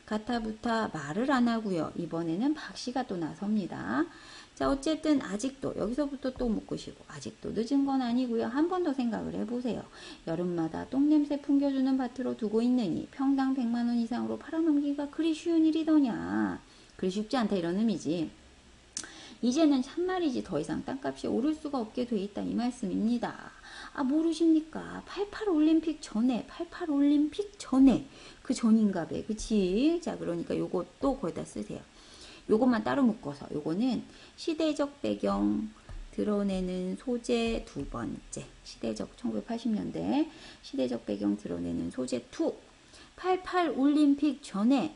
가타부타 말을 안 하고요. 이번에는 박씨가 또 나섭니다. 자, 어쨌든 아직도 여기서부터 또 묶으시고 아직도 늦은 건 아니고요. 한 번 더 생각을 해보세요. 여름마다 똥냄새 풍겨주는 밭으로 두고 있느니 평당 100만 원 이상으로 팔아넘기기가 그리 쉬운 일이더냐. 그리 쉽지 않다 이런 의미지. 이제는 참말이지 더 이상 땅값이 오를 수가 없게 돼 있다 이 말씀입니다. 아, 모르십니까? 88 올림픽 전에 그 전인가 봐. 그치? 자, 그러니까 요것도 거기다 쓰세요. 요것만 따로 묶어서 요거는 시대적 배경 드러내는 소재 두 번째. 시대적 1980년대 시대적 배경 드러내는 소재 2. 88 올림픽 전에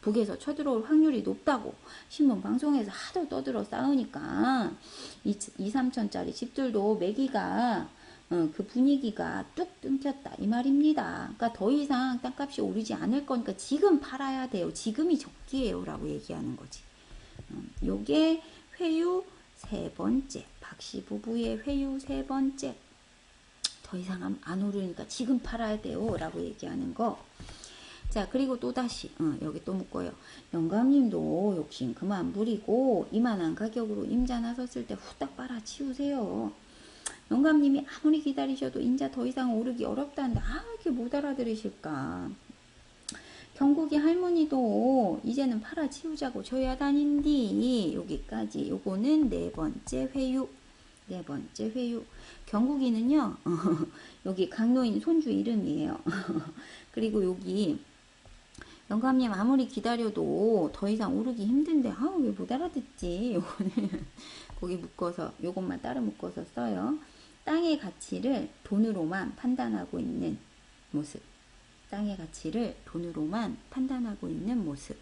북에서 쳐들어올 확률이 높다고 신문 방송에서 하도 떠들어 싸우니까 2, 3천짜리 집들도 매기가 그 분위기가 뚝 끊겼다 이 말입니다. 그러니까 더 이상 땅값이 오르지 않을 거니까 지금 팔아야 돼요. 지금이 적기예요 라고 얘기하는 거지. 요게 회유 세 번째. 박씨 부부의 회유 세 번째. 더 이상 안 오르니까 지금 팔아야 돼요 라고 얘기하는 거. 자, 그리고 또다시 여기 또 묶어요. 영감님도 욕심 그만 부리고 이만한 가격으로 임자 나섰을 때 후딱 빨아치우세요. 영감님이 아무리 기다리셔도 임자 더 이상 오르기 어렵다는데 이렇게 못 알아들으실까. 경국이 할머니도 이제는 팔아치우자고 줘야 다닌디. 여기까지. 요거는 네 번째 회유. 네 번째 회유. 경국이는요 여기 강노인 손주 이름이에요. 그리고 여기 영감님 아무리 기다려도 더 이상 오르기 힘든데 왜 못 알아듣지. 요거는 거기 묶어서 요것만 따로 묶어서 써요. 땅의 가치를 돈으로만 판단하고 있는 모습. 땅의 가치를 돈으로만 판단하고 있는 모습.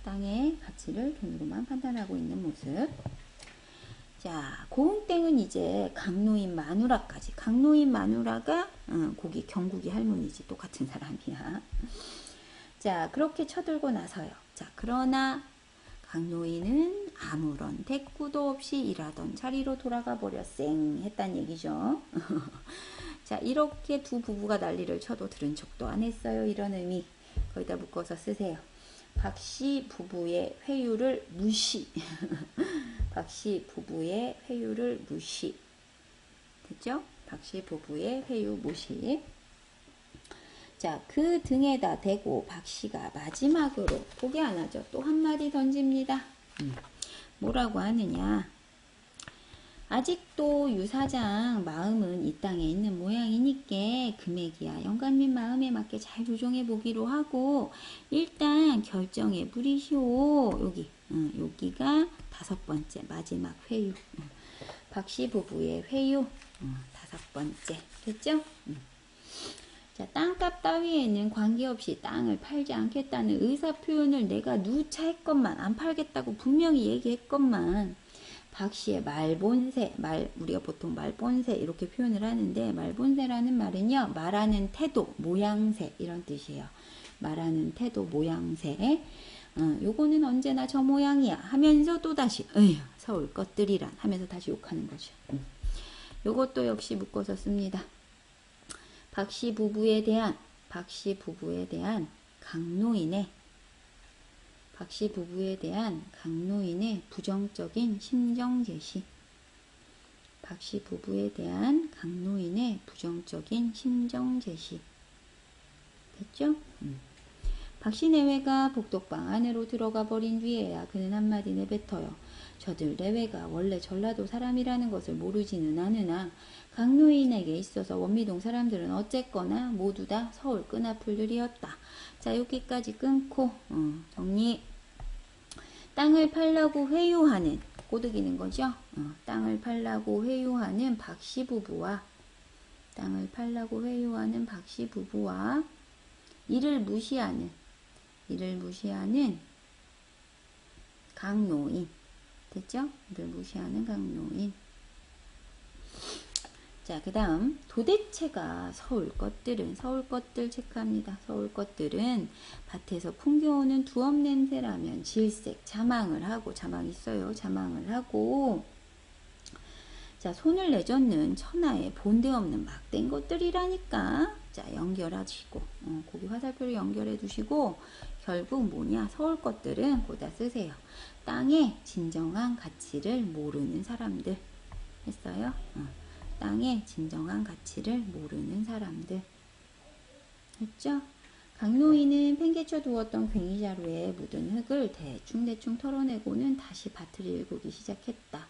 땅의 가치를 돈으로만 판단하고 있는 모습. 자, 고흥땡은 이제 강노인 마누라까지. 강노인 마누라가 거기 경국이 할머니지. 똑같은 사람이야. 자, 그렇게 쳐들고 나서요. 자, 그러나 강노인은 아무런 대꾸도 없이 일하던 자리로 돌아가 버려 쌩 했단 얘기죠. 자, 이렇게 두 부부가 난리를 쳐도 들은 척도 안 했어요. 이런 의미. 거기다 묶어서 쓰세요. 박씨 부부의 회유를 무시. 박씨 부부의 회유를 무시. 됐죠? 박씨 부부의 회유 무시. 자, 그 등에다 대고 박씨가 마지막으로 포기 안 하죠. 또 한마디 던집니다. 뭐라고 하느냐. 아직도 유사장 마음은 이 땅에 있는 모양이니까 금액이야 영감님 마음에 맞게 잘 조정해 보기로 하고 일단 결정해 부리시오. 여기가 다섯 번째 마지막 회유. 박씨 부부의 회유 다섯 번째. 됐죠? 자, 땅값 따위에는 관계없이 땅을 팔지 않겠다는 의사표현을 내가 누차 했건만 안 팔겠다고 분명히 얘기했건만 박씨의 말본세, 우리가 보통 말본세 이렇게 표현을 하는데 말본세라는 말은요. 말하는 태도, 모양새 이런 뜻이에요. 말하는 태도, 모양새. 요거는 언제나 저 모양이야 하면서 또다시 서울 것들이란 하면서 다시 욕하는 거죠. 요것도 역시 묶어서 씁니다. 박씨 부부에 대한 강노인의 부정적인 심정 제시. 박씨 부부에 대한 강노인의 부정적인 심정 제시. 됐죠? 박씨 내외가 복덕방 안으로 들어가 버린 뒤에야 그는 한마디 내뱉어요. 저들 내외가 원래 전라도 사람이라는 것을 모르지는 않으나 강노인에게 있어서 원미동 사람들은 어쨌거나 모두 다 서울 끈아풀들이었다. 자, 여기까지 끊고 정리. 땅을 팔라고 회유하는, 꼬드기는 거죠. 땅을 팔라고 회유하는 박씨 부부와 이를 무시하는 강노인. 됐죠? 이를 무시하는 강노인. 자, 그 다음 도대체가 서울 것들 체크합니다. 서울 것들은 밭에서 풍겨오는 두업 냄새라면 질색 자망을 하고, 자망 있어요. 자망을 하고, 자, 손을 내젓는 천하의 본데없는 막된 것들이라니까. 자, 연결하시고 거기 화살표를 연결해 두시고 결국 뭐냐? 서울 것들은 거기다 쓰세요. 땅의 진정한 가치를 모르는 사람들. 했어요? 땅의 진정한 가치를 모르는 사람들. 했죠? 강노인은 팽개쳐 두었던 괭이자루에 묻은 흙을 대충 털어내고는 다시 밭을 일구기 시작했다.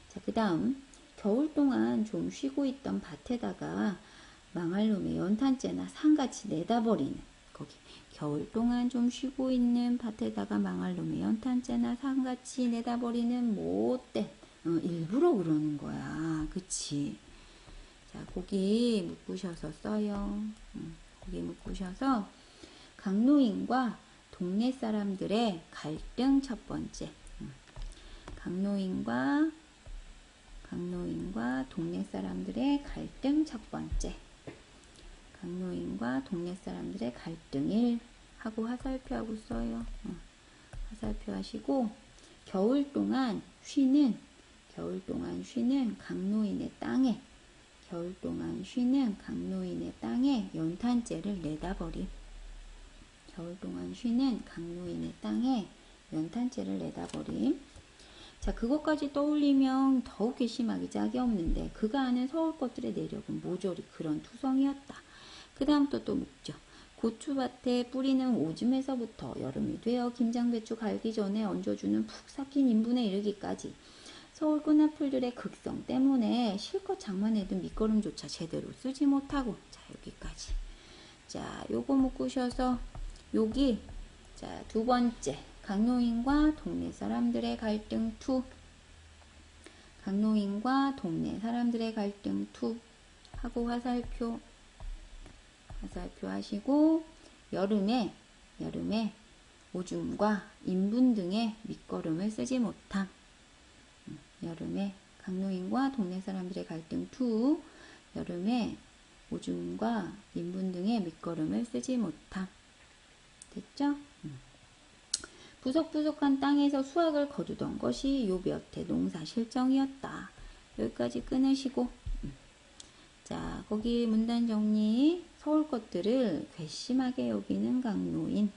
자, 그 다음 겨울 동안 좀 쉬고 있던 밭에다가 망할 놈의 연탄재나 상같이 내다버리는, 거기 겨울 동안 좀 쉬고 있는 밭에다가 망할 놈의 연탄재나 상같이 내다버리는 못된, 일부러 그러는 거야. 그치? 자, 거기 묶으셔서 써요. 거기 묶으셔서 강노인과 동네 사람들의 갈등 첫 번째. 강노인과 동네 사람들의 갈등 첫 번째. 강노인과 동네 사람들의 갈등 1 하고 화살표하고 써요. 화살표 하시고 겨울 동안 쉬는 강노인의 땅에 연탄재를 내다버림. 겨울 동안 쉬는 강노인의 땅에 연탄재를 내다버림. 자, 그것까지 떠올리면 더욱 괘씸하기 짝이 없는데 그가 아는 서울 것들의 내력은 모조리 그런 투성이었다. 그 다음부터 또 묻죠. 고추밭에 뿌리는 오줌에서부터 여름이 되어 김장배추 갈기 전에 얹어주는 푹 삭힌 인분에 이르기까지 서울 끈앞풀들의 극성 때문에 실컷 장만해둔 밑거름조차 제대로 쓰지 못하고, 자, 여기까지. 자, 요거 묶으셔서 여기, 자, 두 번째 강노인과 동네 사람들의 갈등 2. 강노인과 동네 사람들의 갈등 2 하고 화살표 하시고 여름에 오줌과 인분 등의 밑거름을 쓰지 못함. 여름에 강노인과 동네 사람들의 갈등 2. 여름에 오줌과 인분 등의 밑거름을 쓰지 못함. 됐죠? 부석부석한 땅에서 수확을 거두던 것이 요 몇 해 농사 실정이었다. 여기까지 끊으시고, 자, 거기 문단 정리. 서울 것들을 괘씸하게 여기는 강노인.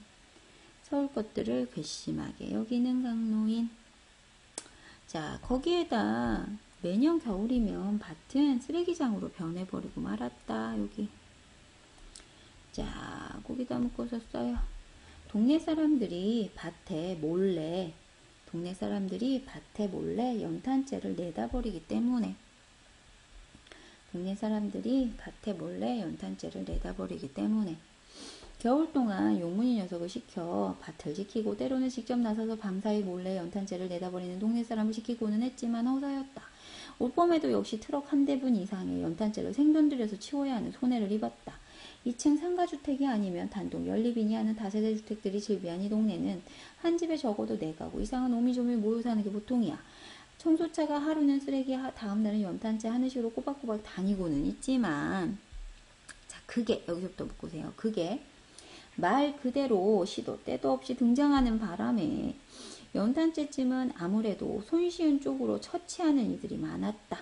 서울 것들을 괘씸하게 여기는 강노인. 자, 거기에다 매년 겨울이면 밭은 쓰레기장으로 변해버리고 말았다. 여기. 자, 거기다 묶어서 써요. 동네 사람들이 밭에 몰래 연탄재를 내다버리기 때문에 겨울 동안 용문이 녀석을 시켜 밭을 지키고 때로는 직접 나서서 밤사이 몰래 연탄재를 내다버리는 동네 사람을 시키고는 했지만 허사였다. 올봄에도 역시 트럭 한 대분 이상의 연탄재를 생돈 들여서 치워야 하는 손해를 입었다. 2층 상가주택이 아니면 단독 연립이니 하는 다세대 주택들이 즐비한 이 동네는 한 집에 적어도 4가구 이상은 오미조밀 모여 사는 게 보통이야. 청소차가 하루는 쓰레기, 다음 날은 연탄재 하는 식으로 꼬박꼬박 다니고는 있지만, 자, 그게 여기서부터 묶으세요. 그게 말 그대로 시도 때도 없이 등장하는 바람에 연탄재쯤은 아무래도 손쉬운 쪽으로 처치하는 이들이 많았다.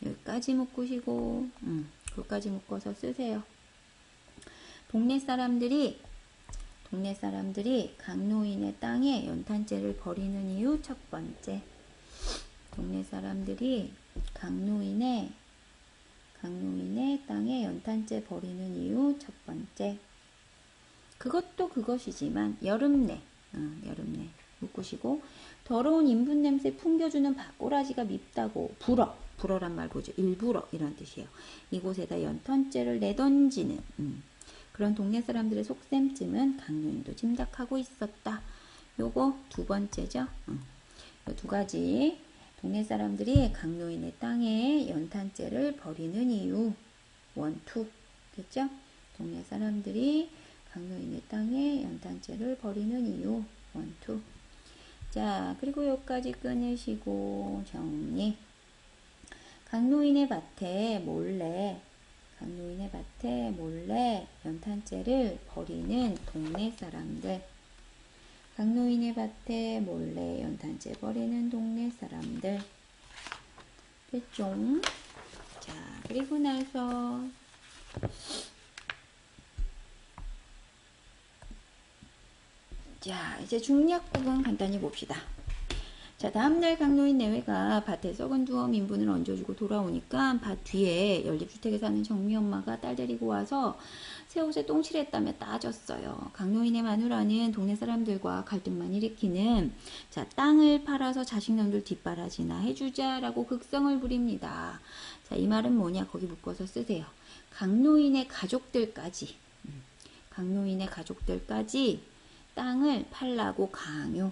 여기까지 묶으시고, 그것까지 묶어서 쓰세요. 동네 사람들이 강노인의 땅에 연탄재를 버리는 이유 첫 번째. 동네 사람들이 강노인의 땅에 연탄재 버리는 이유 첫 번째. 그것도 그것이지만 여름내 묶으시고 더러운 인분 냄새 풍겨주는 밭꼬라지가 밉다고 불어란 말 보죠. 일부러 이런 뜻이에요. 이곳에다 연탄재를 내던지는 그런 동네 사람들의 속셈쯤은 강노인도 짐작하고 있었다. 요거 두 번째죠. 요 두 가지. 동네 사람들이 강노인의 땅에 연탄재를 버리는 이유 1, 2 됐죠? 동네 사람들이 강노인의 땅에 연탄재를 버리는 이유 1, 2. 자, 그리고 여기까지 끊으시고 정리. 강노인의 밭에 몰래 연탄재를 버리는 동네 사람들. 강노인의 밭에 몰래 연탄재 버리는 동네 사람들. 됐죠? 자, 그리고 나서 자, 이제 중략 부분 간단히 봅시다. 자, 다음날 강노인 내외가 밭에 썩은 두어 민분을 얹어주고 돌아오니까 밭 뒤에 연립주택에 사는 정미 엄마가 딸 데리고 와서 새 옷에 똥칠했다며 따졌어요. 강노인의 마누라는 동네 사람들과 갈등만 일으키는 자, 땅을 팔아서 자식놈들 뒷바라지나 해주자라고 극성을 부립니다. 자, 이 말은 뭐냐? 거기 묶어서 쓰세요. 강노인의 가족들까지 강노인의 가족들까지 땅을 팔라고 강요.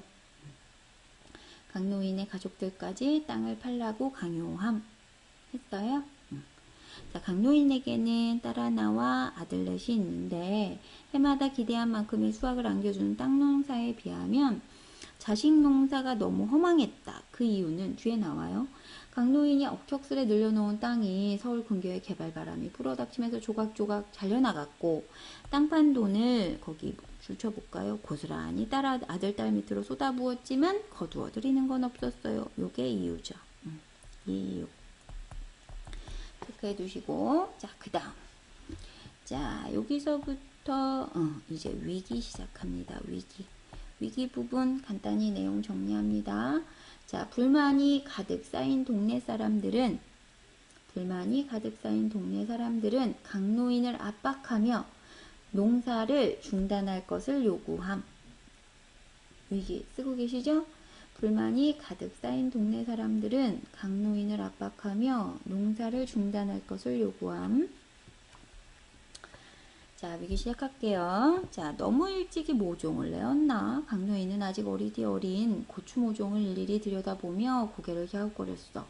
강노인의 가족들까지 땅을 팔라고 강요함 했어요. 자, 강노인에게는 딸 하나와 아들넷이 있는데 해마다 기대한 만큼의 수확을 안겨주는 땅 농사에 비하면 자식 농사가 너무 허망했다. 그 이유는 뒤에 나와요. 강노인이 억척스레 늘려놓은 땅이 서울 근교의 개발 바람이 불어닥치면서 조각조각 잘려나갔고 땅판 돈을 거기 줄쳐볼까요? 고스란히 아들, 딸 밑으로 쏟아부었지만 거두어 드리는 건 없었어요. 요게 이유죠. 이 이유. 체크해 두시고, 자, 그 다음. 자, 여기서부터, 이제 위기 시작합니다. 위기 부분 간단히 내용 정리합니다. 자, 불만이 가득 쌓인 동네 사람들은 강노인을 압박하며 농사를 중단할 것을 요구함. 위기 쓰고 계시죠? 불만이 가득 쌓인 동네 사람들은 강노인을 압박하며 농사를 중단할 것을 요구함. 자, 위기 시작할게요. 자, 너무 일찍이 모종을 내었나? 강노인은 아직 어린 고추 모종을 일일이 들여다보며 고개를 갸웃거렸어.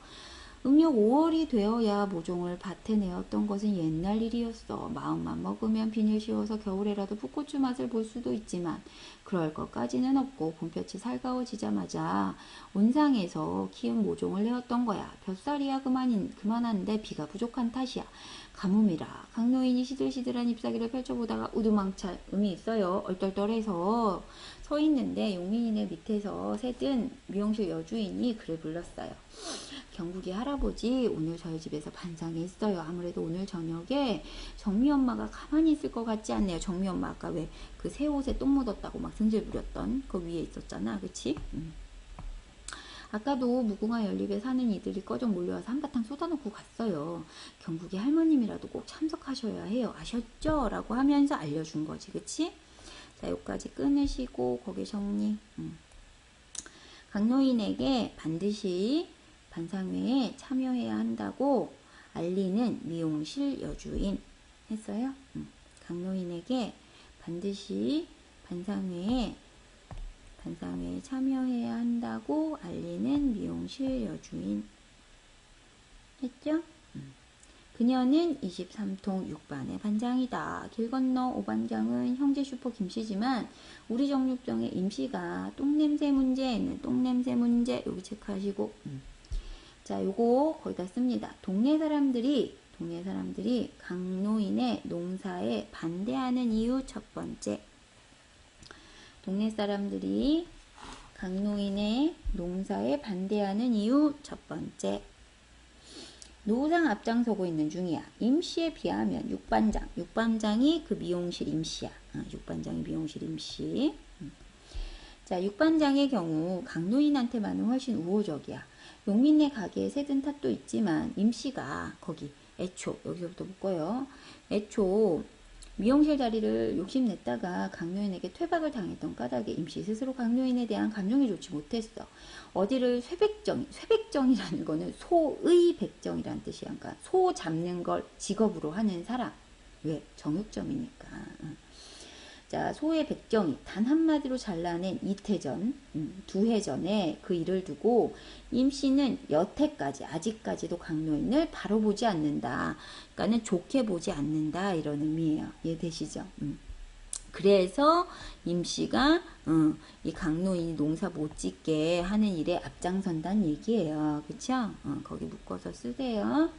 음력 5월이 되어야 모종을 밭에 내었던 것은 옛날 일이었어. 마음만 먹으면 비닐 씌워서 겨울에라도 풋고추 맛을 볼 수도 있지만 그럴 것까지는 없고 봄볕이 살가워지자마자 온상에서 키운 모종을 내었던 거야. 볕살이야 그만한데 비가 부족한 탓이야. 가뭄이라. 강노인이 시들시들한 잎사귀를 펼쳐보다가 우두망찰 음이 있어요. 얼떨떨해서 서 있는데 용민이네 밑에서 새든 미용실 여주인이 그를 불렀어요. 경국이 할아버지 오늘 저희 집에서 반상회 있어요. 아무래도 오늘 저녁에 정미 엄마가 가만히 있을 것 같지 않네요. 정미 엄마 아까 왜 그 새 옷에 똥 묻었다고 막 승질 부렸던 그 위에 있었잖아. 그치? 아까도 무궁화 연립에 사는 이들이 꺼적 몰려와서 한바탕 쏟아놓고 갔어요. 경국이 할머님이라도 꼭 참석하셔야 해요. 아셨죠? 라고 하면서 알려준 거지. 그치? 자, 여기까지 끊으시고 거기 정리. 강노인에게 반드시 반상회에 참여해야 한다고 알리는 미용실 여주인 했어요. 강노인에게 반드시 반상회에 참여해야 한다고 알리는 미용실 여주인 했죠? 그녀는 23통 6반의 반장이다. 길 건너 오반장은 형제 슈퍼 김씨지만 우리 정육점의 임씨가 똥냄새 문제에는 똥냄새 문제 여기 체크하시고 자, 요거 거기다 씁니다. 동네 사람들이 강노인의 농사에 반대하는 이유 첫 번째. 동네 사람들이 강노인의 농사에 반대하는 이유 첫 번째. 노상 앞장서고 있는 중이야. 임시에 비하면 6반장이 그 미용실 임시야. 6반장이 미용실 임시. 자, 6반장의 경우 강노인한테만은 훨씬 우호적이야. 용민네 가게에 새든 탓도 있지만 임시가 거기 애초 여기서부터 묶어요. 애초 미용실 자리를 욕심냈다가 강노인에게 퇴박을 당했던 까닭에 임시 스스로 강노인에 대한 감정이 좋지 못했어. 어디를 쇠백정이라는 거는 소의 백정이라는 뜻이야. 그러니까 소 잡는 걸 직업으로 하는 사람. 왜? 정육점이니까. 자, 소의 백정이 단 한마디로 잘라낸 이태전, 두해전에 그 일을 두고 임씨는 여태까지 아직까지도 강노인을 바로 보지 않는다. 그러니까는 좋게 보지 않는다 이런 의미예요. 이해되시죠? 그래서 임씨가 이 강노인이 농사 못 짓게 하는 일에 앞장선다는 얘기예요. 그쵸? 거기 묶어서 쓰세요.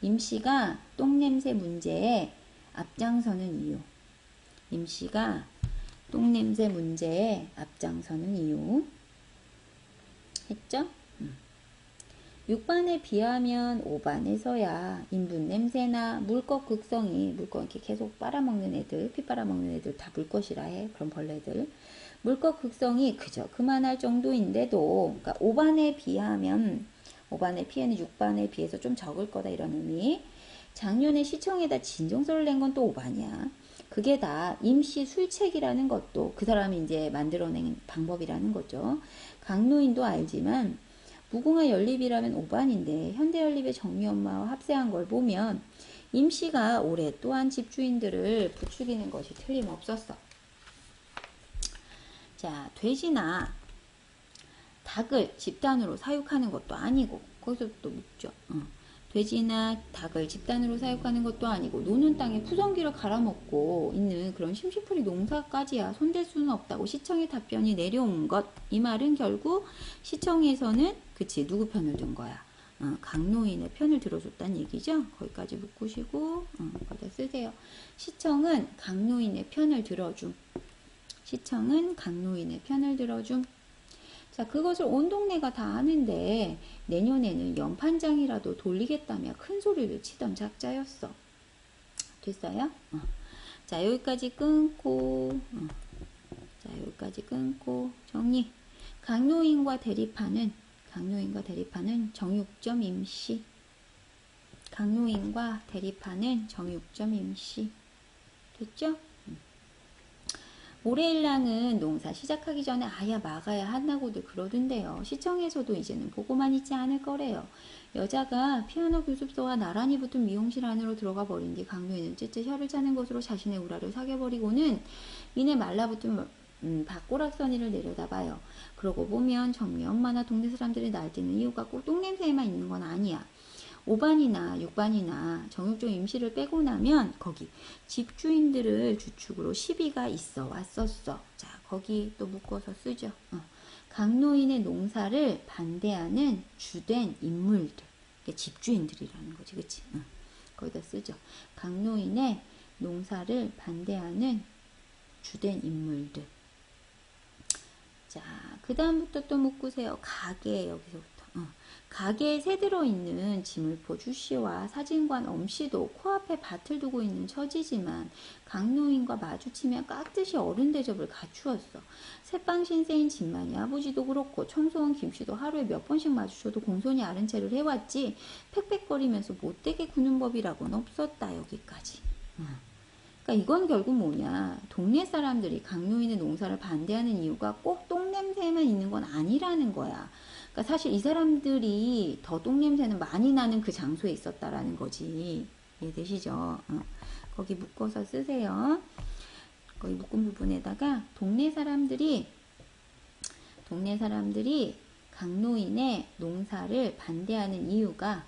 임씨가 똥냄새 문제에 앞장서는 이유. 임씨가 똥냄새 문제에 앞장서는 이유 했죠? 6반에 비하면 5반에서야 인분 냄새나 물것 극성이, 물것 이렇게 계속 빨아먹는 애들, 피 빨아먹는 애들 다 물것이라 해. 그런 벌레들. 물것 극성이 그저 그만할 정도인데도, 그러니까 5반에 비하면, 5반의 피해는 6반에 비해서 좀 적을 거다 이런 의미. 작년에 시청에다 진정서를 낸 건 또 5반이야. 그게 다 임시 술책이라는 것도 그 사람이 이제 만들어낸 방법이라는 거죠. 강노인도 알지만 무궁화 연립이라면 5반인데 현대연립의 정리엄마와 합세한 걸 보면 임씨가 올해 또한 집주인들을 부추기는 것이 틀림없었어. 자, 돼지나 닭을 집단으로 사육하는 것도 아니고, 거기서 또 묻죠. 돼지나 닭을 집단으로 사육하는 것도 아니고 노는 땅에 푸성기를 갈아먹고 있는 그런 심시풀이 농사까지야 손댈 수는 없다고 시청의 답변이 내려온 것. 이 말은 결국 시청에서는 그치 누구 편을 든 거야? 강노인의 편을 들어줬다는 얘기죠. 거기까지 묶으시고 거기다 쓰세요. 시청은 강노인의 편을 들어줌. 시청은 강노인의 편을 들어줌. 자, 그것을 온 동네가 다 아는데 내년에는 연판장이라도 돌리겠다며 큰 소리를 치던 작자였어. 됐어요? 자, 여기까지 끊고 자, 여기까지 끊고 정리. 강노인과 대립하는 정육점 임시. 강노인과 대립하는 정육점 임시. 됐죠? 모래일랑은 농사 시작하기 전에 아야 막아야 한다고들 그러던데요. 시청에서도 이제는 보고만 있지 않을 거래요. 여자가 피아노 교습소와 나란히 붙은 미용실 안으로 들어가 버린 뒤 강노인은 쯧쯧 혀를 차는 것으로 자신의 우라를 사겨버리고는 이내 말라붙은 밭고락선이를 내려다봐요. 그러고 보면 정미 엄마나 동네 사람들이 날뛰는 이유가 꼭 똥냄새에만 있는 건 아니야. 5반이나 6반이나 정육점 임시를 빼고 나면 거기 집주인들을 주축으로 시비가 있어 왔었어. 자, 거기 또 묶어서 쓰죠. 강노인의 농사를 반대하는 주된 인물들. 집주인들이라는 거지. 그치? 거기다 쓰죠. 강노인의 농사를 반대하는 주된 인물들. 자, 그 다음부터 또 묶으세요. 가게 여기서부터. 가게에 새 들어있는 지물포 주씨와 사진관 엄씨도 코앞에 밭을 두고 있는 처지지만 강노인과 마주치면 깍듯이 어른 대접을 갖추었어. 새빵 신세인 진만이 아버지도 그렇고 청소원 김씨도 하루에 몇 번씩 마주쳐도 공손히 아른 채를 해왔지 팩팩거리면서 못되게 구는 법이라고는 없었다. 여기까지. 그러니까 이건 결국 뭐냐, 동네 사람들이 강노인의 농사를 반대하는 이유가 꼭 똥냄새에만 있는 건 아니라는 거야. 그러니까 사실 이 사람들이 더 똥냄새는 많이 나는 그 장소에 있었다라는 거지. 이해되시죠? 거기 묶어서 쓰세요. 거기 묶은 부분에다가 동네 사람들이 강노인의 농사를 반대하는 이유가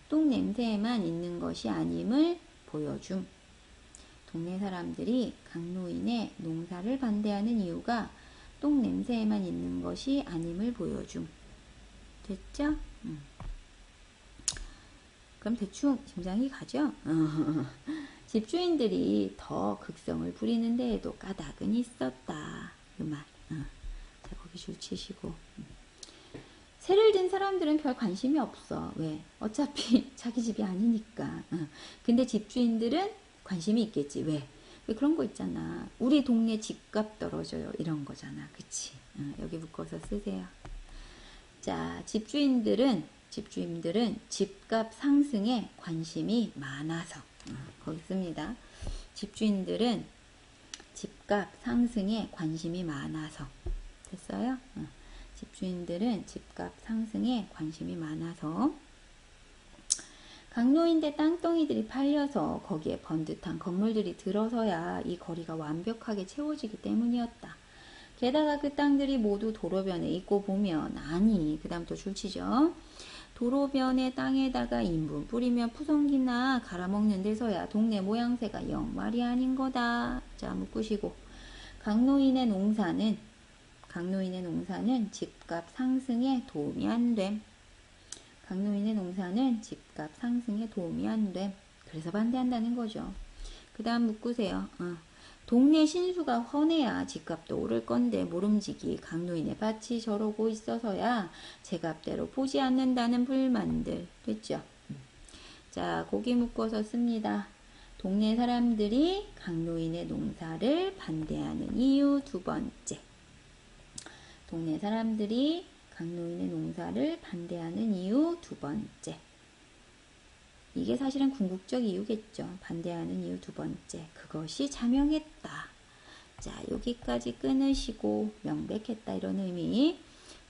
똥냄새에만 있는 것이 아님을 보여줌. 동네 사람들이 강노인의 농사를 반대하는 이유가 똥냄새에만 있는 것이 아님을 보여줌. 됐죠? 그럼 대충 짐작이 가죠? 집주인들이 더 극성을 부리는 데에도 까닭은 있었다. 그 말. 자, 거기 줄 치시고. 새를 든 사람들은 별 관심이 없어. 왜? 어차피 자기 집이 아니니까. 근데 집주인들은 관심이 있겠지. 왜? 그런 거 있잖아. 우리 동네 집값 떨어져요. 이런 거잖아. 그치? 여기 묶어서 쓰세요. 자, 집주인들은 집값 상승에 관심이 많아서. 거기 씁니다. 집주인들은 집값 상승에 관심이 많아서. 됐어요? 집주인들은 집값 상승에 관심이 많아서. 강노인대 땅덩이들이 팔려서 거기에 번듯한 건물들이 들어서야 이 거리가 완벽하게 채워지기 때문이었다. 게다가 그 땅들이 모두 도로변에 있고 보면, 아니, 그 다음 또 줄치죠. 도로변의 땅에다가 인분 뿌리면 푸성기나 갈아먹는 데서야 동네 모양새가 영 말이 아닌 거다. 자, 묶으시고. 강노인의 농사는 집값 상승에 도움이 안 됨. 강노인의 농사는 집값 상승에 도움이 안 됨. 그래서 반대한다는 거죠. 그 다음 묶으세요. 동네 신수가 헌해야 집값도 오를 건데 모름지기 강노인의 밭이 저러고 있어서야 제값대로 보지 않는다는 불만들. 됐죠? 자, 고기 묶어서 씁니다. 동네 사람들이 강노인의 농사를 반대하는 이유 두 번째. 동네 사람들이 강노인의 농사를 반대하는 이유 두 번째. 이게 사실은 궁극적 이유겠죠. 반대하는 이유 두 번째. 그것이 자명했다. 자, 여기까지 끊으시고 명백했다 이런 의미.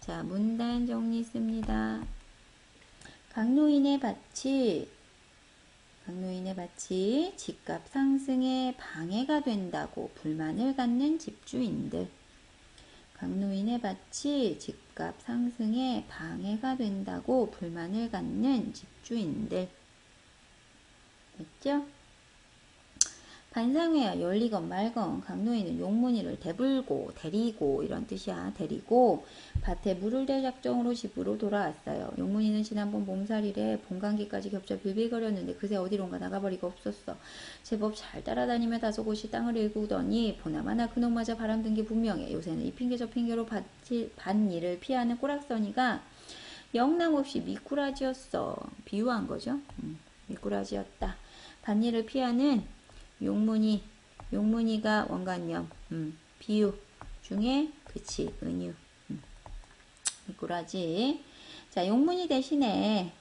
자, 문단 정리 씁니다. 강노인의 밭이 집값 상승에 방해가 된다고 불만을 갖는 집주인들. 강노인의 밭이 집값 상승에 방해가 된다고 불만을 갖는 집주인들. 됐죠? 반상회야 열리건 말건 강노인은 용문이를 데리고 이런 뜻이야. 데리고 밭에 물을 댈 작정으로 집으로 돌아왔어요. 용문이는 지난번 몸살이래 봄감기까지 겹쳐 빌빌거렸는데 그새 어디론가 나가버리고 없었어. 제법 잘 따라다니며 다소곳이 땅을 일구더니 보나마나 그놈마저 바람든 게 분명해. 요새는 이 핑계 저 핑계로 밭일을 피하는 꼬락서니가 영락없이 미꾸라지였어. 비유한 거죠. 미꾸라지였다. 밭일을 피하는 용문이가 원관념, 비유 중에 그치 은유, 미꾸라지. 자, 용문이 대신에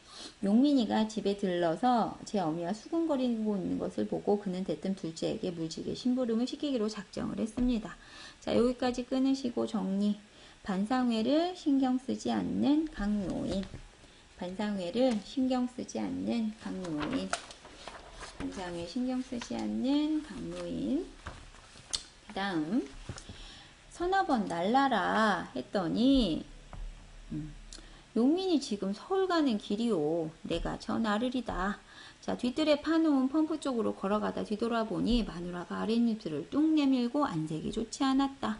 용민이가 집에 들러서 제 어미와 수군거리고 있는 것을 보고 그는 대뜸 둘째에게 물지개 심부름을 시키기로 작정을 했습니다. 자, 여기까지 끊으시고 정리. 반상회를 신경 쓰지 않는 강노인. 반상회를 신경 쓰지 않는 강노인. 반상회 신경 쓰지 않는 강노인. 그 다음 서너 번 날라라 했더니 용민이 지금 서울 가는 길이오. 내가 저 나르리다. 자, 뒤뜰에 파놓은 펌프 쪽으로 걸어가다 뒤돌아보니 마누라가 아랫입술을 뚝 내밀고 안색이 좋지 않았다.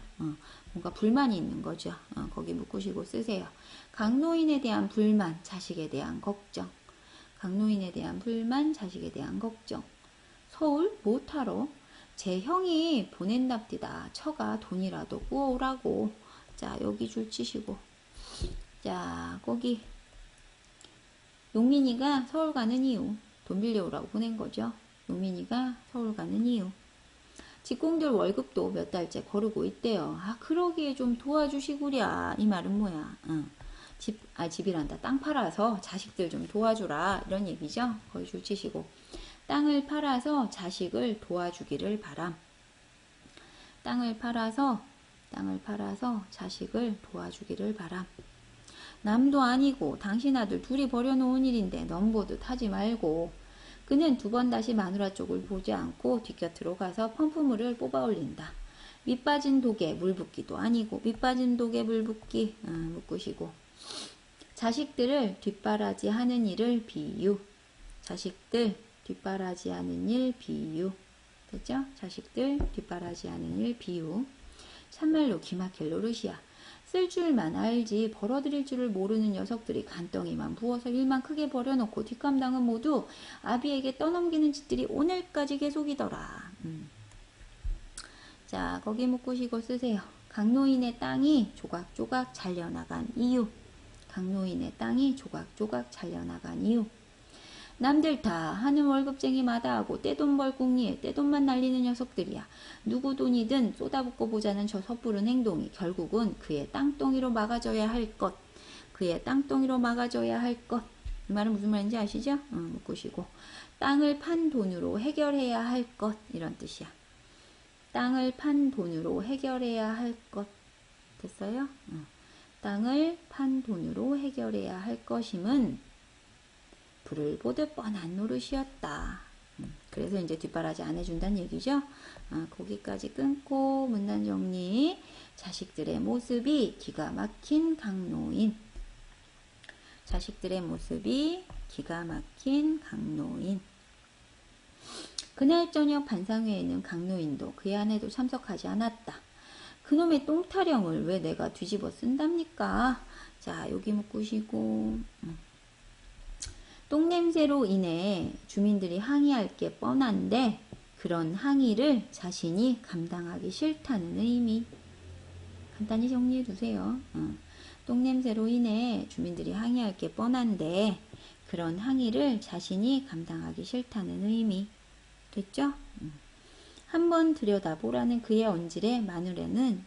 뭔가 불만이 있는 거죠. 거기 묶으시고 쓰세요. 강노인에 대한 불만, 자식에 대한 걱정. 강노인에 대한 불만, 자식에 대한 걱정. 서울 못하러? 제 형이 보낸답디다. 처가 돈이라도 구워오라고. 자, 여기 줄 치시고. 자, 거기 용민이가 서울 가는 이유. 돈 빌려오라고 보낸 거죠. 용민이가 서울 가는 이유. 직공들 월급도 몇 달째 거르고 있대요. 아, 그러기에 좀 도와주시구랴. 이 말은 뭐야? 집이란다. 땅 팔아서 자식들 좀 도와주라. 이런 얘기죠. 거기 줄 치시고. 땅을 팔아서 자식을 도와주기를 바람. 땅을 팔아서 자식을 도와주기를 바람. 남도 아니고 당신 아들 둘이 벌여놓은 일인데 넘보듯 하지 말고. 그는 두 번 다시 마누라 쪽을 보지 않고 뒷곁으로 가서 펌프물을 뽑아 올린다. 밑빠진 독에 물 붓기도 아니고 밑빠진 독에 물 붓기 묶으시고. 자식들을 뒷바라지 하는 일을 비유. 자식들 뒷바라지 하는 일 비유. 됐죠? 자식들 뒷바라지 하는 일 비유. 참말로 기막힐 노릇이야. 쓸 줄만 알지 벌어들일 줄을 모르는 녀석들이 간덩이만 부어서 일만 크게 벌여놓고 뒷감당은 모두 아비에게 떠넘기는 짓들이 오늘까지 계속이더라. 자, 거기 묶으시고 쓰세요. 강노인의 땅이 조각조각 잘려나간 이유. 강노인의 땅이 조각조각 잘려나간 이유. 남들 다 하는 월급쟁이 마다하고 떼돈 벌 궁리에 떼돈만 날리는 녀석들이야. 누구 돈이든 쏟아붓고 보자는 저 섣부른 행동이 결국은 그의 땅덩이로 막아져야 할 것. 그의 땅덩이로 막아져야 할 것. 이 말은 무슨 말인지 아시죠? 묶으시고. 땅을 판 돈으로 해결해야 할 것. 이런 뜻이야. 땅을 판 돈으로 해결해야 할 것. 됐어요? 땅을 판 돈으로 해결해야 할 것임은 불을 보듯 뻔한 노릇이었다. 그래서 이제 뒷바라지 안 해준다는 얘기죠. 거기까지 끊고 문단 정리. 자식들의 모습이 기가 막힌 강노인. 자식들의 모습이 기가 막힌 강노인. 그날 저녁 반상회에는 강노인도 그의 아내도 참석하지 않았다. 그놈의 똥타령을 왜 내가 뒤집어 쓴답니까? 자, 여기 묶으시고. 똥냄새로 인해 주민들이 항의할 게 뻔한데 그런 항의를 자신이 감당하기 싫다는 의미. 간단히 정리해 두세요. 똥냄새로 인해 주민들이 항의할 게 뻔한데 그런 항의를 자신이 감당하기 싫다는 의미. 됐죠? 한번 들여다보라는 그의 언질에 마누라는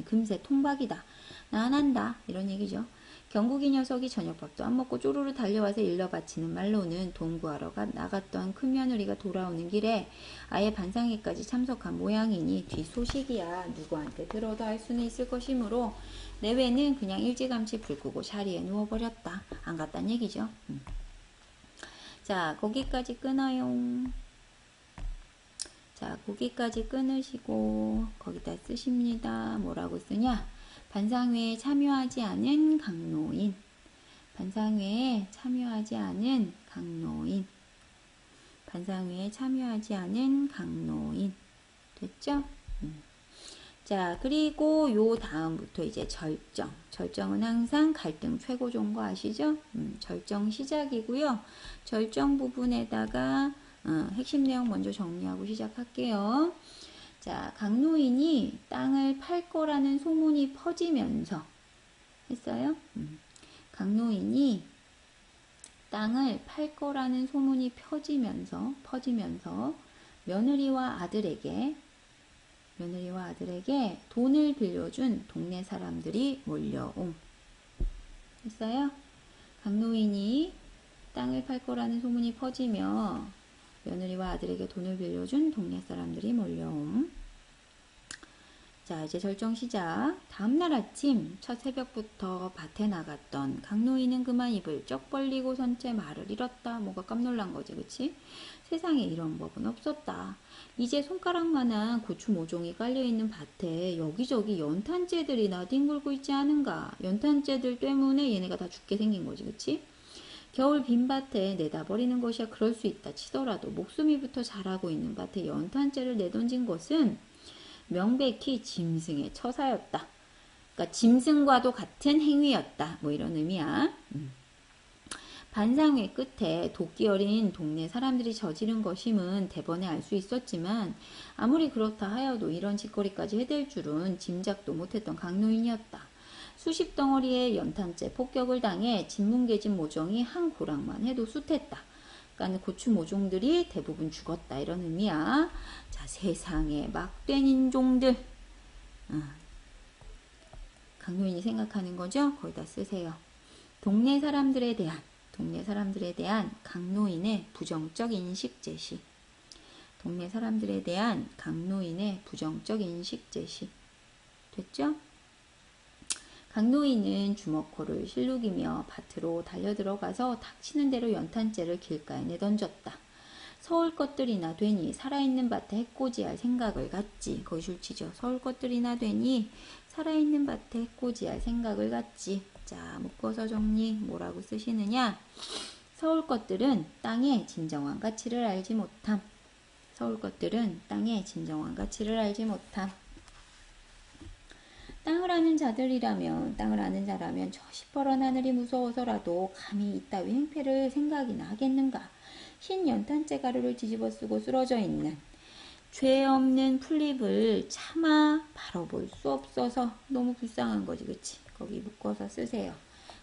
금세 통박이다. 나 안 한다. 이런 얘기죠. 경국이 녀석이 저녁밥도 안 먹고 쪼르르 달려와서 일러 바치는 말로는 돈 구하러 나갔던 큰며느리가 돌아오는 길에 아예 반상회까지 참석한 모양이니 뒷소식이야 누구한테 들어도 알 수는 있을 것이므로 내외는 그냥 일찌감치 불 끄고 자리에 누워버렸다. 안 갔단 얘기죠. 자, 거기까지 끊어요. 자, 거기까지 끊으시고 거기다 쓰십니다. 뭐라고 쓰냐? 반상회에 참여하지 않은 강노인. 반상회에 참여하지 않은 강노인. 반상회에 참여하지 않은 강노인. 됐죠? 자, 그리고 요 다음부터 이제 절정. 절정은 항상 갈등 최고조인 거 아시죠? 절정 시작이고요. 절정 부분에다가 핵심 내용 먼저 정리하고 시작할게요. 자, 강노인이 땅을 팔 거라는 소문이 퍼지면서 했어요? 강노인이 땅을 팔 거라는 소문이 퍼지면서 며느리와 아들에게 돈을 빌려준 동네 사람들이 몰려옴. 했어요? 강노인이 땅을 팔 거라는 소문이 퍼지며 며느리와 아들에게 돈을 빌려준 동네 사람들이 몰려옴. 자, 이제 절정 시작. 다음날 아침 첫 새벽부터 밭에 나갔던 강노인은 그만 입을 쩍 벌리고 선 채 말을 잃었다. 뭐가 깜놀란 거지, 그치? 세상에 이런 법은 없었다. 이제 손가락만한 고추 모종이 깔려있는 밭에 여기저기 연탄재들이나 뒹굴고 있지 않은가. 연탄재들 때문에 얘네가 다 죽게 생긴 거지, 그치? 겨울 빈밭에 내다버리는 것이야 그럴 수 있다 치더라도 목수미부터 자라고 있는 밭에 연탄재를 내던진 것은 명백히 짐승의 처사였다. 그러니까 짐승과도 같은 행위였다. 뭐 이런 의미야. 반상회 끝에 도끼 어린 동네 사람들이 저지른 것임은 대번에 알 수 있었지만 아무리 그렇다 하여도 이런 짓거리까지 해댈 줄은 짐작도 못했던 강노인이었다. 수십 덩어리의 연탄재 폭격을 당해 진뭉개진 모종이 한 고랑만 해도 숱했다. 그러니까 고추 모종들이 대부분 죽었다 이런 의미야. 자, 세상에 막된 인종들. 강노인이 생각하는 거죠. 거기다 쓰세요. 동네 사람들에 대한 강노인의 부정적 인식 제시. 동네 사람들에 대한 강노인의 부정적 인식 제시. 됐죠? 강노인은 주먹코를 실룩이며 밭으로 달려들어가서 닥치는 대로 연탄재를 길가에 내던졌다. 서울 것들이나 되니 살아있는 밭에 해코지할 생각을 갖지. 거기 줄치죠. 서울 것들이나 되니 살아있는 밭에 해코지할 생각을 갖지. 자, 묶어서 정리. 뭐라고 쓰시느냐? 서울 것들은 땅의 진정한 가치를 알지 못함. 서울 것들은 땅의 진정한 가치를 알지 못함. 땅을 아는 자라면 저 시퍼런 하늘이 무서워서라도 감히 이따위 행패를 생각이나 하겠는가. 흰 연탄재 가루를 뒤집어 쓰고 쓰러져 있는 죄 없는 풀잎을 차마 바라볼 수 없어서 너무 불쌍한 거지, 그치? 거기 묶어서 쓰세요.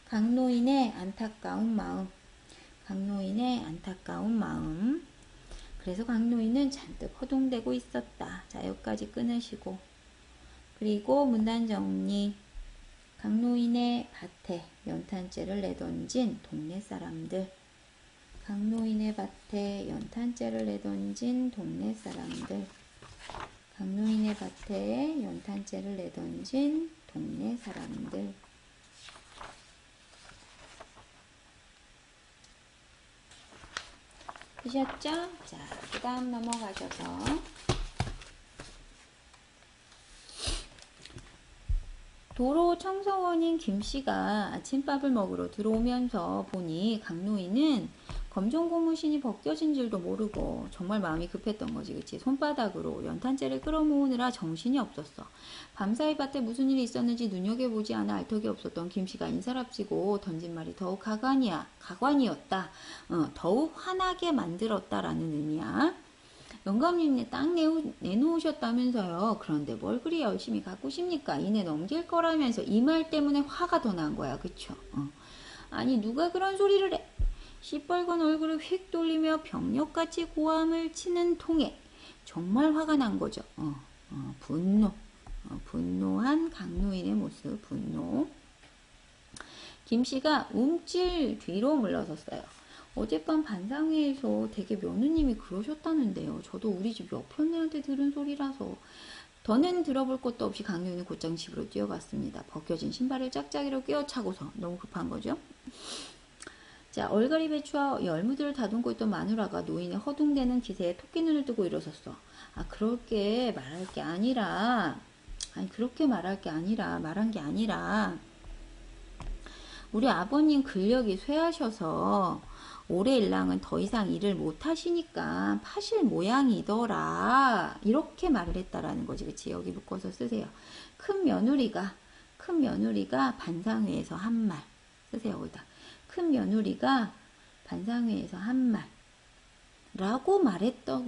강노인의 안타까운 마음. 강노인의 안타까운 마음. 그래서 강노인은 잔뜩 허둥대고 있었다. 자, 여기까지 끊으시고. 그리고 문단 정리. 강노인의 밭에 연탄재를 내던진 동네 사람들. 강노인의 밭에 연탄재를 내던진 동네 사람들. 강노인의 밭에 연탄재를 내던진 동네 사람들. 되셨죠? 자, 그 다음 넘어가셔서 도로 청소원인 김씨가 아침밥을 먹으러 들어오면서 보니 강노인은 검정 고무신이 벗겨진 줄도 모르고 정말 마음이 급했던 거지, 그치? 손바닥으로 연탄재를 끌어모으느라 정신이 없었어. 밤사이 밭에 무슨 일이 있었는지 눈여겨보지 않아 알 턱이 없었던 김씨가 인사랍지고 던진 말이 더욱 가관이었다. 더욱 화나게 만들었다라는 의미야. 영감님 땅 내놓으셨다면서요. 그런데 뭘 그리 열심히 가꾸십니까? 이내 넘길 거라면서 이 말 때문에 화가 더 난 거야. 그쵸? 아니 누가 그런 소리를 해? 시뻘건 얼굴을 휙 돌리며 병력같이 고함을 치는 통에 정말 화가 난 거죠. 분노한 강노인의 모습, 분노. 김씨가 움찔 뒤로 물러섰어요. 어젯밤 반상회에서 되게 며느님이 그러셨다는데요. 저도 우리 집 옆 언니한테 들은 소리라서. 더는 들어볼 것도 없이 강노인은 곧장 집으로 뛰어갔습니다. 벗겨진 신발을 짝짝이로 꿰어차고서. 너무 급한 거죠. 자, 얼갈이 배추와 열무들을 다듬고 있던 마누라가 노인의 허둥대는 기세에 토끼눈을 뜨고 일어섰어. 그렇게 말할 게 아니라, 말한 게 아니라, 우리 아버님 근력이 쇠하셔서 올해 일랑은 더 이상 일을 못 하시니까 파실 모양이더라. 이렇게 말을 했다라는 거지. 그치? 여기 묶어서 쓰세요. 큰 며느리가 반상회에서 한 말. 쓰세요. 거기다. 큰 며느리가 반상회에서 한 말라고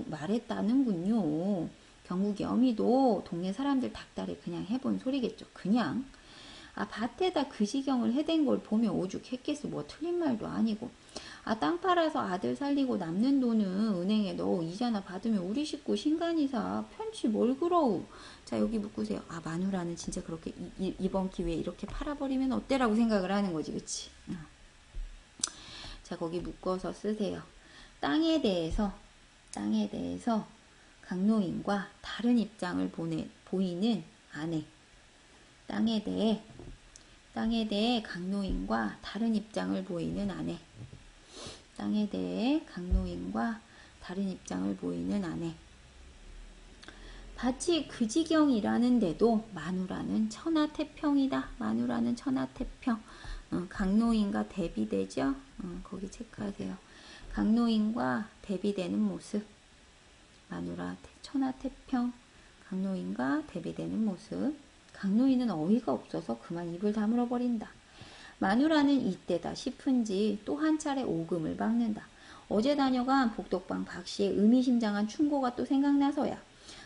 말했다는군요. 경국이 어미도 동네 사람들 닭다리 그냥 해본 소리겠죠. 그냥. 밭에다 그 지경을 해댄 걸 보면 오죽했겠어. 뭐 틀린 말도 아니고. 땅 팔아서 아들 살리고 남는 돈은 은행에 넣어 이자나 받으면 우리 식구 신간이사 편치 뭘 그러우. 자, 여기 묶으세요. 마누라는 진짜 그렇게 이번 기회에 이렇게 팔아버리면 어때라고 생각을 하는 거지. 그치? 자, 거기 묶어서 쓰세요. 땅에 대해서 강노인과 다른 입장을 보이는 아내. 땅에 대해 강노인과 다른 입장을 보이는 아내. 땅에 대해 강노인과 다른 입장을 보이는 아내. 밭이 그 지경이라는데도 마누라는 천하태평이다. 마누라는 천하태평. 강노인과 대비되죠? 거기 체크하세요. 강노인과 대비되는 모습. 마누라 천하태평. 강노인과 대비되는 모습. 강노인은 어이가 없어서 그만 입을 다물어 버린다. 마누라는 이때다 싶은지 또 한 차례 오금을 박는다. 어제 다녀간 복덕방 박씨의 의미심장한 충고가 또 생각나서야.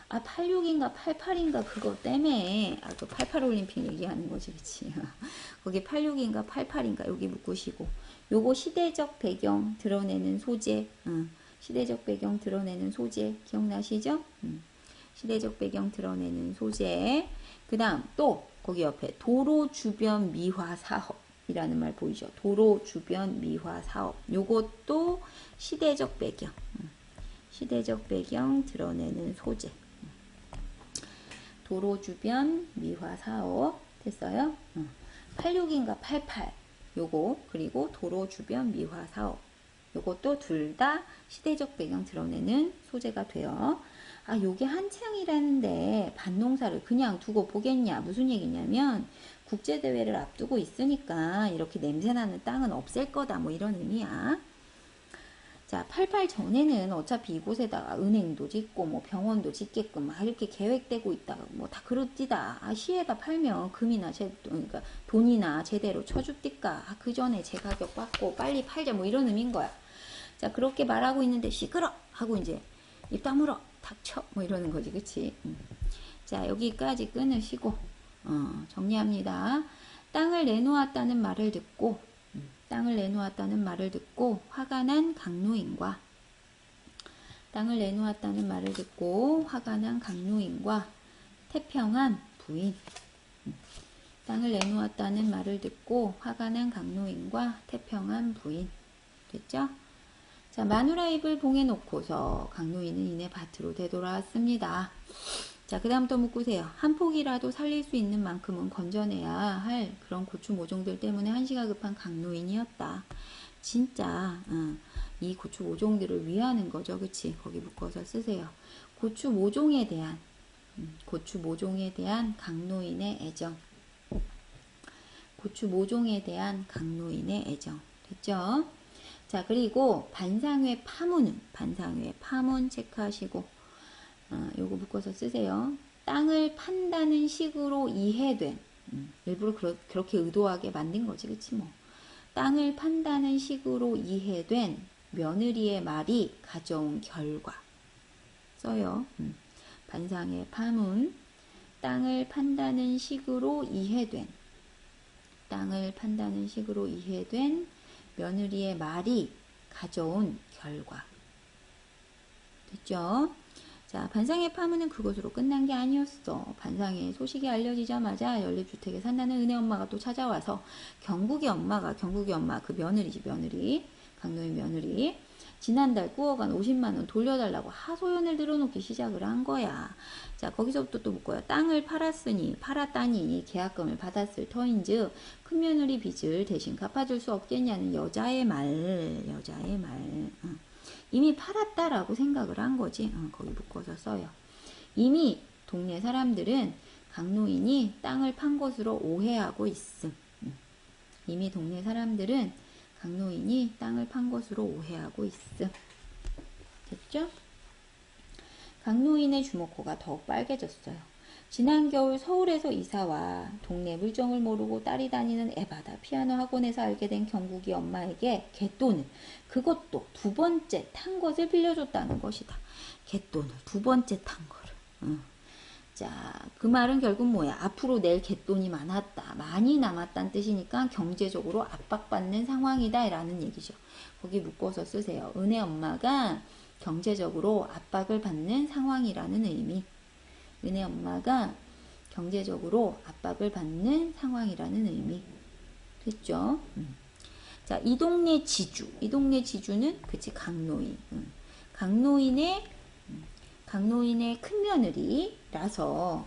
86인가 88인가 그거 때문에 그 88올림픽 얘기하는 거지. 그치? 거기 86인가 88인가 여기 묶으시고 요거 시대적 배경 드러내는 소재. 시대적 배경 드러내는 소재 기억나시죠? 시대적 배경 드러내는 소재. 그 다음 또 거기 옆에 도로 주변 미화 사업이라는 말 보이죠? 도로 주변 미화 사업. 요것도 시대적 배경. 시대적 배경 드러내는 소재. 도로 주변 미화 사업 됐어요? 86인가 88 요거 그리고 도로 주변 미화 사업 요것도 둘 다 시대적 배경 드러내는 소재가 돼요. 요게 한창이라는데 밭농사를 그냥 두고 보겠냐. 무슨 얘기냐면 국제대회를 앞두고 있으니까 이렇게 냄새나는 땅은 없앨 거다. 뭐 이런 의미야. 자, 88 전에는 어차피 이곳에다가 은행도 짓고 뭐 병원도 짓게끔 막 이렇게 계획되고 있다가 뭐 다 그렇디다. 시에다 팔면 금이나 그러니까 돈이나 제대로 쳐줍디까. 그 전에 제 가격 받고 빨리 팔자. 뭐 이런 의미인 거야. 자, 그렇게 말하고 있는데 시끄러 하고 이제 입 다물어 닥쳐 뭐 이러는 거지. 그치? 자, 여기까지 끊으시고 정리합니다. 땅을 내놓았다는 말을 듣고 화가 난 강노인과 태평한 부인. 땅을 내놓았다는 말을 듣고 화가 난 강노인과 태평한 부인. 됐죠? 자, 마누라 입을 봉해 놓고서 강노인은 이내 밭으로 되돌아왔습니다. 자, 그 다음 또 묶으세요. 한 폭이라도 살릴 수 있는 만큼은 건져내야 할 그런 고추 모종들 때문에 한시가 급한 강노인이었다. 진짜 이 고추 모종들을 위하는 거죠. 그치? 거기 묶어서 쓰세요. 고추 모종에 대한 강노인의 애정. 고추 모종에 대한 강노인의 애정. 됐죠? 자, 그리고 반상회 파문 체크하시고 요거 묶어서 쓰세요. 땅을 판다는 식으로 이해된 일부러 그렇게 의도하게 만든 거지. 그치 뭐. 땅을 판다는 식으로 이해된 며느리의 말이 가져온 결과. 써요. 반상의 파문, 땅을 판다는 식으로 이해된 며느리의 말이 가져온 결과. 됐죠? 자, 반상의 파문은 그것으로 끝난 게 아니었어. 반상의 소식이 알려지자마자 연립주택에 산다는 은혜 엄마가 또 찾아와서 경국이 엄마, 그 며느리, 강노인 며느리, 지난달 꾸어간 50만원 돌려달라고 하소연을 들어놓기 시작을 한 거야. 자, 거기서부터 또 묻고요. 땅을 팔았다니 계약금을 받았을 터인즉 큰며느리 빚을 대신 갚아줄 수 없겠냐는 여자의 말. 이미 팔았다라고 생각을 한 거지. 거기 묶어서 써요. 이미 동네 사람들은 강노인이 땅을 판 것으로 오해하고 있음. 이미 동네 사람들은 강노인이 땅을 판 것으로 오해하고 있음. 됐죠? 강노인의 주먹코가 더욱 빨개졌어요. 지난 겨울 서울에서 이사와 동네 물정을 모르고 딸이 다니는 에바다 피아노 학원에서 알게 된 경국이 엄마에게 갯돈을, 그것도 두 번째 탄 것을 빌려줬다는 것이다. 갯돈을 두 번째 탄 거를. 자, 그 말은 결국 뭐야? 앞으로 낼 갯돈이 많이 남았다는 뜻이니까 경제적으로 압박받는 상황이다 라는 얘기죠. 거기 묶어서 쓰세요. 은혜 엄마가 경제적으로 압박을 받는 상황이라는 의미. 은혜 엄마가 경제적으로 압박을 받는 상황이라는 의미. 됐죠? 자, 이 동네 지주는 그치 강노인. 강노인의 큰며느리라서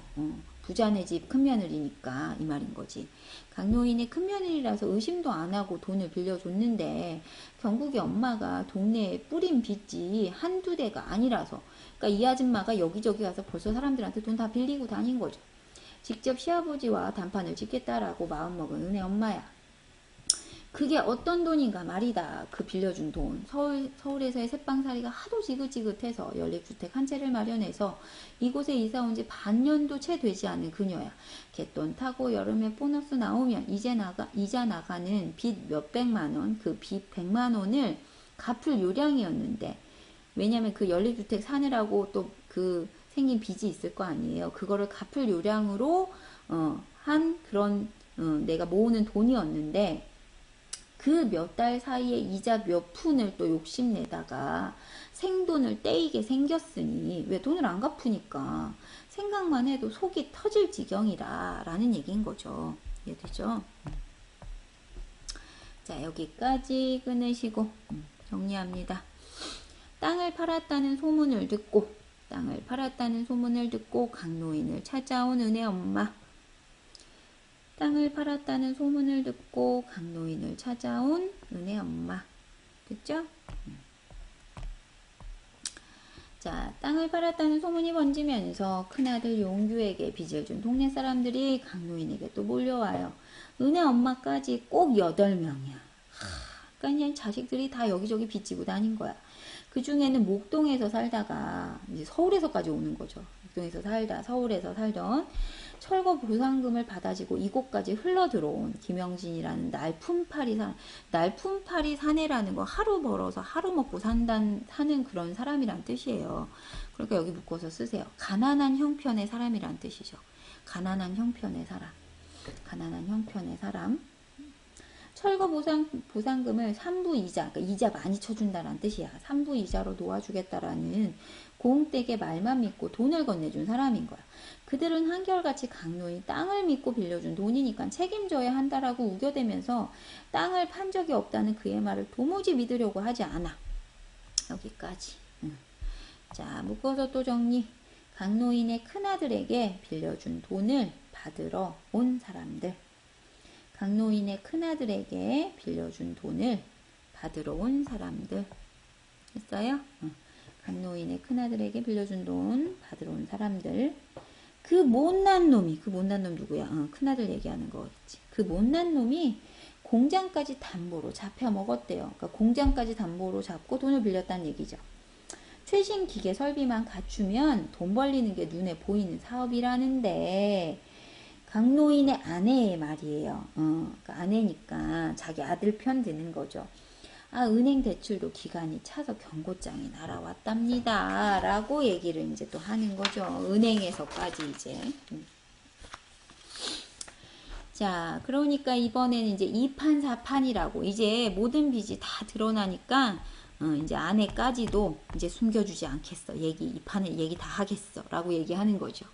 부자네 집 큰며느리니까 이 말인 거지. 강노인의 큰며느리라서 의심도 안 하고 돈을 빌려줬는데 경국이 엄마가 동네에 뿌린 빚이 한두 대가 아니라서, 그러니까 이 아줌마가 여기저기 가서 벌써 사람들한테 돈 다 빌리고 다닌 거죠. 직접 시아버지와 단판을 짓겠다라고 마음먹은 은혜 엄마야. 그게 어떤 돈인가 말이다. 그 빌려준 돈. 서울에서의 새빵살이가 하도 지긋지긋해서 연립주택 한 채를 마련해서 이곳에 이사 온 지 반년도 채 되지 않은 그녀야. 갯돈 타고 여름에 보너스 나오면 이자 나가는 빚 몇백만원, 그 빚 100만원을 갚을 요량이었는데, 왜냐면 그 연립주택 사느라고 또 그 생긴 빚이 있을 거 아니에요. 그거를 갚을 요량으로 한 그런 내가 모으는 돈이었는데, 그 몇 달 사이에 이자 몇 푼을 또 욕심내다가 생돈을 떼이게 생겼으니, 왜 돈을 안 갚으니까 생각만 해도 속이 터질 지경이라 라는 얘기인 거죠. 이해되죠? 자, 여기까지 끊으시고 정리합니다. 땅을 팔았다는 소문을 듣고 강노인을 찾아온 은혜 엄마. 땅을 팔았다는 소문을 듣고 강노인을 찾아온 은혜 엄마. 됐죠? 자, 땅을 팔았다는 소문이 번지면서 큰아들 용규에게 빚을 준 동네 사람들이 강노인에게 또 몰려와요. 은혜 엄마까지 꼭 8명이야. 그러니까 그냥 자식들이 다 여기저기 빚지고 다닌 거야. 그 중에는 목동에서 살다가 이제 서울에서까지 오는 거죠. 목동에서 서울에서 살던 철거 보상금을 받아지고 이곳까지 흘러들어온 김영진이라는 날품팔이 사내라는 거, 하루 벌어서 하루 먹고 사는 그런 사람이란 뜻이에요. 그러니까 여기 묶어서 쓰세요. 가난한 형편의 사람이란 뜻이죠. 가난한 형편의 사람. 철거 보상금을 3부 이자, 그러니까 이자 많이 쳐준다는 뜻이야. 3부 이자로 놓아주겠다라는 공댁의 말만 믿고 돈을 건네준 사람인 거야. 그들은 한결같이 강노인 땅을 믿고 빌려준 돈이니까 책임져야 한다라고 우겨대면서 땅을 판 적이 없다는 그의 말을 도무지 믿으려고 하지 않아. 여기까지. 자, 묶어서 또 정리. 강노인의 큰아들에게 빌려준 돈을 받으러 온 사람들. 강노인의 큰아들에게 빌려준 돈을 받으러 온 사람들. 했어요? 강노인의 큰아들에게 빌려준 돈 받으러 온 사람들. 그 못난 놈 누구야? 큰아들 얘기하는 거겠지. 그 못난 놈이 공장까지 담보로 잡혀 먹었대요. 그러니까 공장까지 담보로 잡고 돈을 빌렸다는 얘기죠. 최신 기계 설비만 갖추면 돈 벌리는 게 눈에 보이는 사업이라는데, 강노인의 아내의 말이에요. 그러니까 아내니까 자기 아들 편 드는 거죠. 아, 은행 대출도 기간이 차서 경고장이 날아왔답니다. 라고 얘기를 이제 또 하는 거죠. 은행에서까지 이제. 자, 그러니까 이번에는 이제 2판, 4판이라고 이제 모든 빚이 다 드러나니까 이제 아내까지도 이제 숨겨주지 않겠어. 이 판을 얘기 다 하겠어. 라고 얘기하는 거죠.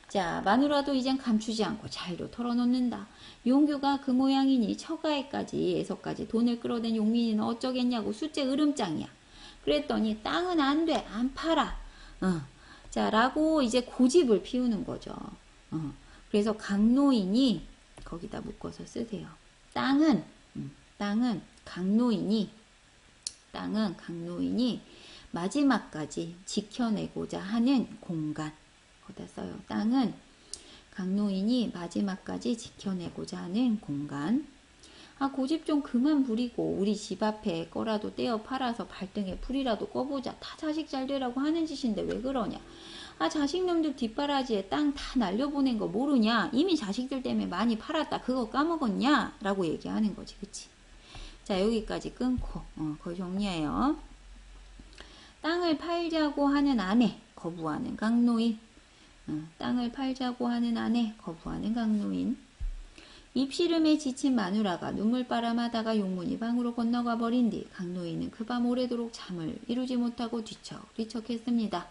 자, 마누라도 이젠 감추지 않고 잘도 털어놓는다. 용규가 그 모양이니 처가에까지 돈을 끌어댄 용민이는 어쩌겠냐고 숫째 으름장이야. 그랬더니 땅은 안 돼, 안 팔아. 자, 라고 이제 고집을 피우는 거죠. 그래서 강노인이 거기다 묶어서 쓰세요. 땅은 강노인이 마지막까지 지켜내고자 하는 공간. 거기다 써요. 땅은 강노인이 마지막까지 지켜내고자 하는 공간. 아, 고집 좀 그만 부리고 우리 집 앞에 거라도 떼어 팔아서 발등에 불이라도 꺼보자. 다 자식 잘 되라고 하는 짓인데 왜 그러냐. 아, 자식놈들 뒷바라지에 땅 다 날려보낸 거 모르냐? 이미 자식들 때문에 많이 팔았다. 그거 까먹었냐? 라고 얘기하는 거지. 그치? 자, 여기까지 끊고 거의 정리해요. 땅을 팔자고 하는 아내 거부하는 강노인. 땅을 팔자고 하는 아내 거부하는 강노인. 입씨름에 지친 마누라가 눈물바람하다가 용문이 방으로 건너가 버린 뒤 강노인은 그 밤 오래도록 잠을 이루지 못하고 뒤척했습니다.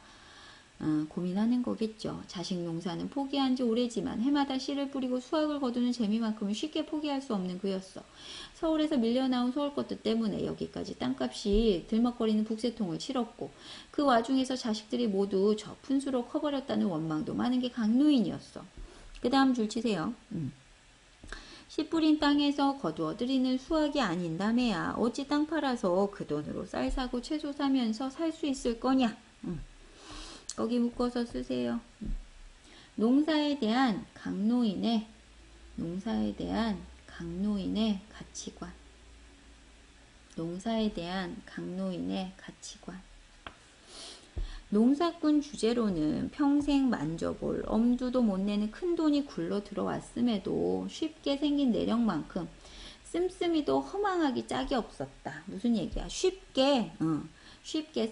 고민하는 거겠죠. 자식 농사는 포기한 지 오래지만 해마다 씨를 뿌리고 수확을 거두는 재미만큼은 쉽게 포기할 수 없는 그였어. 서울에서 밀려나온 서울 것들 때문에 여기까지 땅값이 들먹거리는 북새통을 치렀고 그 와중에서 자식들이 모두 저 푼수로 커버렸다는 원망도 많은 게 강노인이었어. 그 다음 줄 치세요. 씨 뿌린 땅에서 거두어 들이는 수확이 아닌다매야 어찌 땅 팔아서 그 돈으로 쌀 사고 채소 사면서 살 수 있을 거냐. 거기 묶어서 쓰세요. 농사에 대한 강노인의 가치관. 농사에 대한 강노인의 가치관. 농사꾼 주제로는 평생 만져볼 엄두도 못 내는 큰 돈이 굴러 들어왔음에도 쉽게 생긴 내력만큼 씀씀이도 허망하기 짝이 없었다. 무슨 얘기야? 쉽게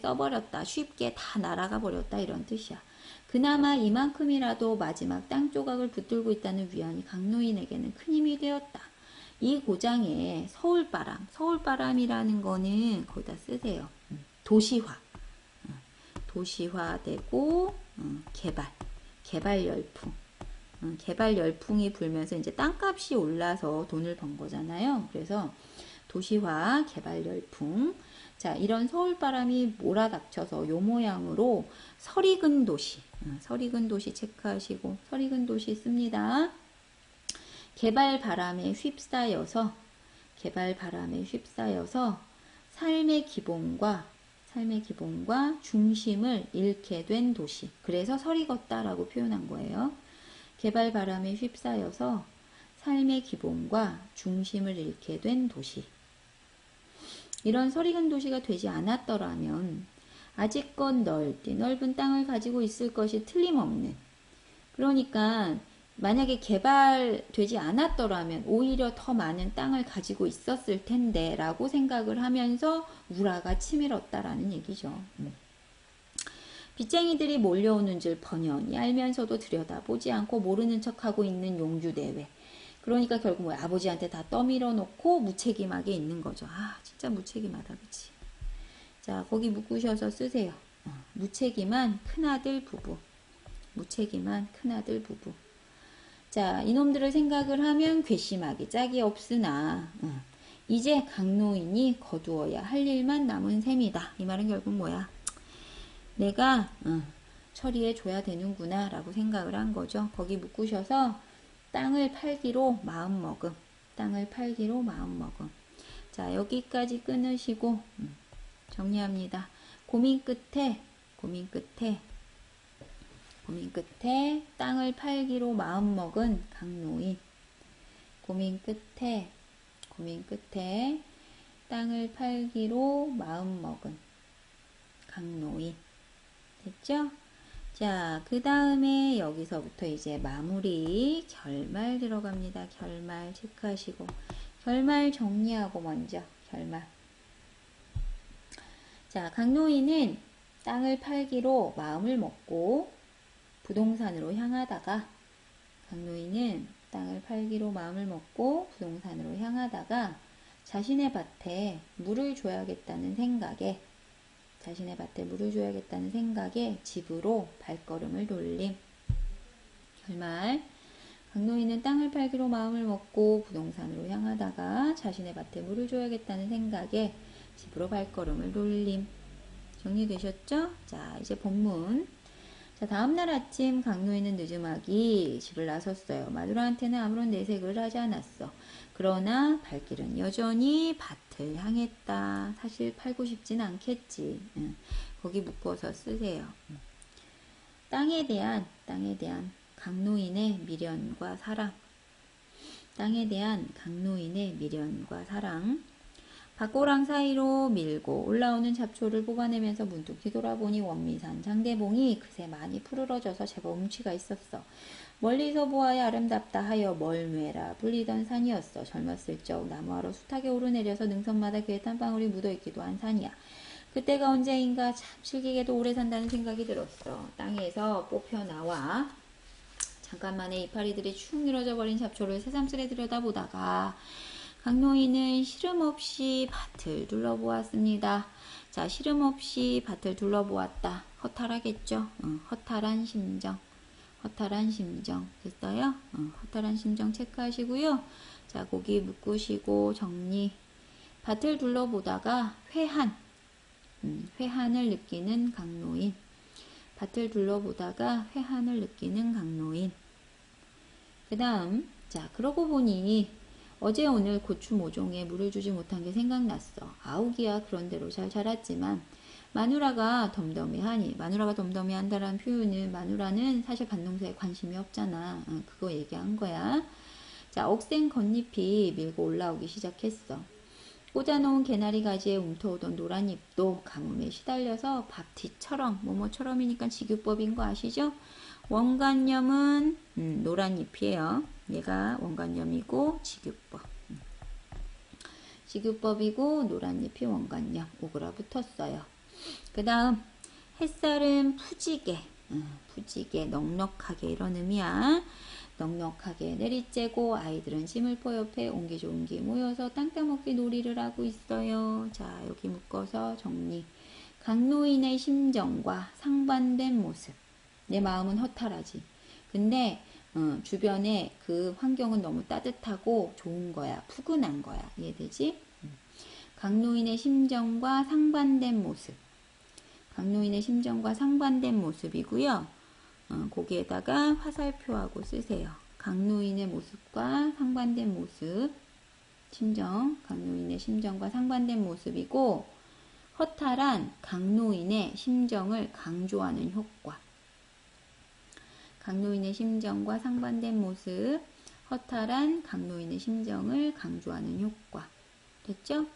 써버렸다. 쉽게 다 날아가 버렸다. 이런 뜻이야. 그나마 이만큼이라도 마지막 땅 조각을 붙들고 있다는 위안이 강노인에게는 큰 힘이 되었다. 이 고장에 서울바람이라는 거는 거기다 쓰세요. 도시화되고 개발 열풍. 개발 열풍이 불면서 이제 땅값이 올라서 돈을 번 거잖아요. 그래서 도시화, 개발 열풍. 자, 이런 서울바람이 몰아닥쳐서 요 모양으로 설익은 도시 체크하시고 설익은 도시 씁니다. 개발 바람에 휩싸여서 삶의 기본과 중심을 잃게 된 도시. 그래서 설익었다라고 표현한 거예요. 개발 바람에 휩싸여서 삶의 기본과 중심을 잃게 된 도시. 이런 설익은 도시가 되지 않았더라면 아직껏 넓은 땅을 가지고 있을 것이 틀림없는. 그러니까 만약에 개발되지 않았더라면 오히려 더 많은 땅을 가지고 있었을 텐데 라고 생각을 하면서 우라가 치밀었다라는 얘기죠. 빚쟁이들이 몰려오는 줄 번연히 알면서도 들여다보지 않고 모르는 척하고 있는 용주대회. 그러니까 결국 뭐 아버지한테 다 떠밀어 놓고 무책임하게 있는 거죠. 아, 진짜 무책임하다. 그치? 자, 거기 묶으셔서 쓰세요. 무책임한 큰아들 부부. 자, 이놈들을 생각을 하면 괘씸하기 짝이 없으나 이제 강노인이 거두어야 할 일만 남은 셈이다. 이 말은 결국 뭐야? 내가 처리해 줘야 되는구나 라고 생각을 한 거죠. 거기 묶으셔서 땅을 팔기로 마음먹음. 자, 여기까지 끊으시고 정리합니다. 고민 끝에 땅을 팔기로 마음먹은 강노인. 고민 끝에 땅을 팔기로 마음먹은 강노인. 됐죠? 자, 그 다음에 여기서부터 이제 마무리 결말 들어갑니다. 결말 체크하시고 결말 정리하고 먼저 결말. 자, 강노인은 땅을 팔기로 마음을 먹고 부동산으로 향하다가 강노인은 땅을 팔기로 마음을 먹고 부동산으로 향하다가 자신의 밭에 물을 줘야겠다는 생각에 집으로 발걸음을 돌림. 결말. 강노인은 땅을 팔기로 마음을 먹고 부동산으로 향하다가 자신의 밭에 물을 줘야겠다는 생각에 집으로 발걸음을 돌림. 정리되셨죠? 자, 이제 본문. 자, 다음날 아침 강노인은 늦음하기 집을 나섰어요. 마누라한테는 아무런 내색을 하지 않았어. 그러나 발길은 여전히 밭을 향했다. 사실 팔고 싶진 않겠지. 거기 묶어서 쓰세요. 땅에 대한 강노인의 미련과 사랑. 땅에 대한 강노인의 미련과 사랑. 밭고랑 사이로 밀고 올라오는 잡초를 뽑아내면서 문득 뒤돌아보니 원미산 장대봉이 그새 많이 푸르러져서 제법 움치가 있었어. 멀리서 보아야 아름답다 하여 멀매라 불리던 산이었어. 젊었을 적 나무하러 숱하게 오르내려서 능선마다 그의 땀방울이 묻어있기도 한 산이야. 그때가 언제인가 참 슬기게도 오래 산다는 생각이 들었어. 땅에서 뽑혀 나와 잠깐만에 이파리들이 축 늘어져 버린 잡초를 새삼스레 들여다보다가 강노인은 시름없이 밭을 둘러보았습니다. 자, 시름없이 밭을 둘러보았다. 허탈하겠죠? 허탈한 심정. 됐어요? 허탈한 심정 체크하시고요. 자, 거기 묶으시고 정리. 밭을 둘러보다가 회한을 느끼는 강노인. 밭을 둘러보다가 회한을 느끼는 강노인. 그 다음, 자, 그러고 보니 어제 오늘 고추 모종에 물을 주지 못한 게 생각났어. 아우기야 그런대로 잘 자랐지만 마누라가 덤덤해한다라는 표현은 마누라는 사실 밭농사에 관심이 없잖아. 그거 얘기한 거야. 자, 억센 겉잎이 밀고 올라오기 시작했어. 꽂아놓은 개나리 가지에 움터오던 노란 잎도 가뭄에 시달려서 밥 뒤처럼 뭐뭐처럼이니까 직유법인 거 아시죠? 원관념은 노란 잎이에요. 얘가 원관념이고 직유법이고 노란 잎이 원관념. 오그라 붙었어요. 그 다음 햇살은 푸지게 넉넉하게 이런 의미야. 넉넉하게 내리쬐고 아이들은 심을포 옆에 옹기종기 모여서 땅 따먹기 놀이를 하고 있어요. 자, 여기 묶어서 정리. 강노인의 심정과 상반된 모습. 내 마음은 허탈하지. 근데 주변에 그 환경은 너무 따뜻하고 좋은 거야. 푸근한 거야. 이해되지? 강노인의 심정과 상반된 모습. 강노인의 심정과 상반된 모습이고요. 거기에다가 화살표하고 쓰세요. 강노인의 모습과 상반된 모습. 강노인의 심정과 상반된 모습이고 허탈한 강노인의 심정을 강조하는 효과. 강노인의 심정과 상반된 모습, 허탈한 강노인의 심정을 강조하는 효과. 됐죠?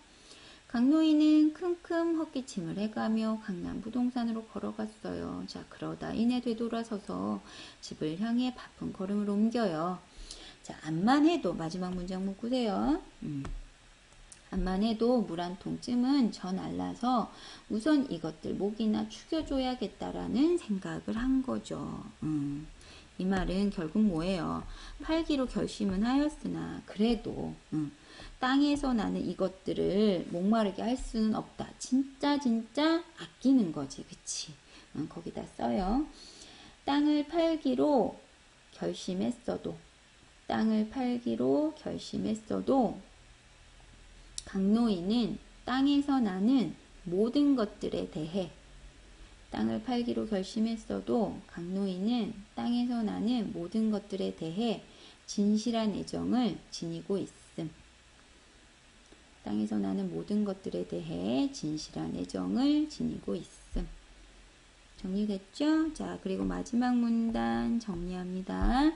강노인은 킁킁 헛기침을 해가며 강남 부동산으로 걸어갔어요. 자, 그러다 이내 되돌아서서 집을 향해 바쁜 걸음을 옮겨요. 자, 암만 해도 마지막 문장 묶으세요. 암만 해도 물 한 통쯤은 저 날라서 우선 이것들 목이나 축여줘야겠다라는 생각을 한 거죠. 이 말은 결국 뭐예요? 팔기로 결심은 하였으나 그래도 땅에서 나는 이것들을 목마르게 할 수는 없다. 진짜 아끼는 거지. 그치? 거기다 써요. 땅을 팔기로 결심했어도 강노인은 땅에서 나는 모든 것들에 대해 땅을 팔기로 결심했어도 강노인은 땅에서 나는 모든 것들에 대해 진실한 애정을 지니고 있음. 땅에서 나는 모든 것들에 대해 진실한 애정을 지니고 있음. 정리됐죠? 자, 그리고 마지막 문단 정리합니다.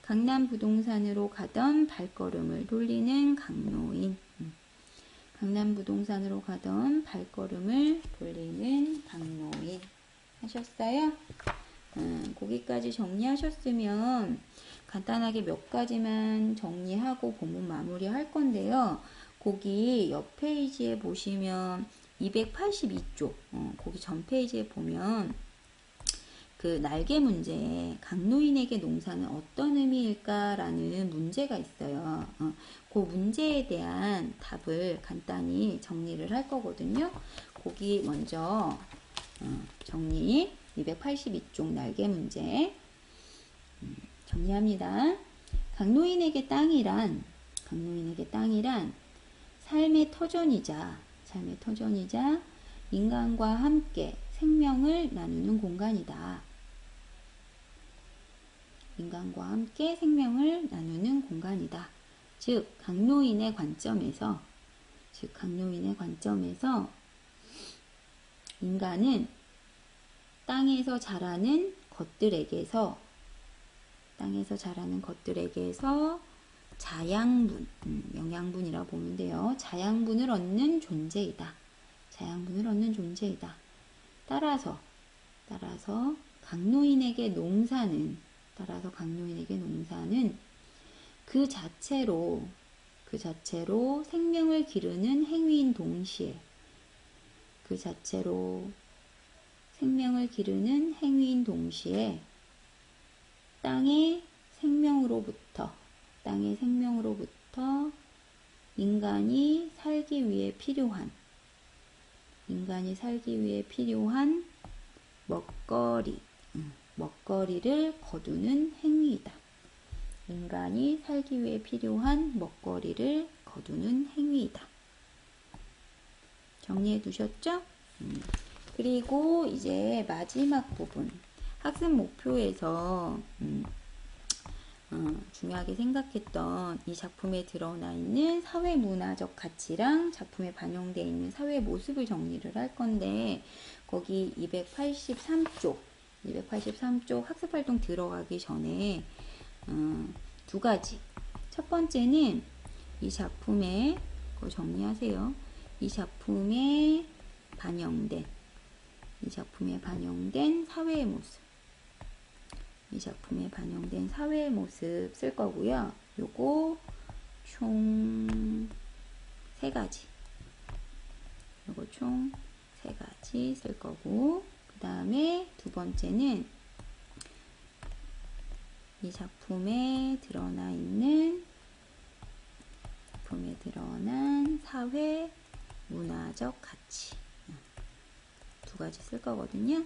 강남 부동산으로 가던 발걸음을 돌리는 강노인. 강남 부동산으로 가던 발걸음을 돌리는 강노인. 하셨어요? 거기까지 정리하셨으면 간단하게 몇 가지만 정리하고 본문 마무리 할 건데요. 거기 옆 페이지에 보시면 282쪽 거기 전 페이지에 보면 그 날개 문제에 강노인에게 농사는 어떤 의미일까라는 문제가 있어요. 그 문제에 대한 답을 간단히 정리를 할 거거든요. 거기 먼저 정리 282쪽 날개 문제 정리합니다. 강노인에게 땅이란 삶의 터전이자 인간과 함께 생명을 나누는 공간이다. 인간과 함께 생명을 나누는 공간이다. 즉 강노인의 관점에서 인간은 땅에서 자라는 것들에게서 자양분, 영양분이라고 보면 돼요. 자양분을 얻는 존재이다. 따라서 강노인에게 농사는 그 자체로 생명을 기르는 행위인 동시에 땅의 생명으로부터 인간이 살기 위해 필요한 먹거리를 거두는 행위이다. 인간이 살기 위해 필요한 먹거리를 거두는 행위이다. 정리해 두셨죠? 그리고 이제 마지막 부분 학습 목표에서 중요하게 생각했던 이 작품에 드러나 있는 사회문화적 가치랑 작품에 반영되어 있는 사회 모습을 정리를 할 건데 거기 283쪽 학습활동 들어가기 전에 두 가지. 첫 번째는 이 작품에 그거 정리하세요. 이 작품에 반영된 사회의 모습 쓸 거고요. 요거 총 3가지. 쓸 거고, 그 다음에 두 번째는 이 작품에 드러난 사회 문화적 가치. 2가지 쓸 거거든요.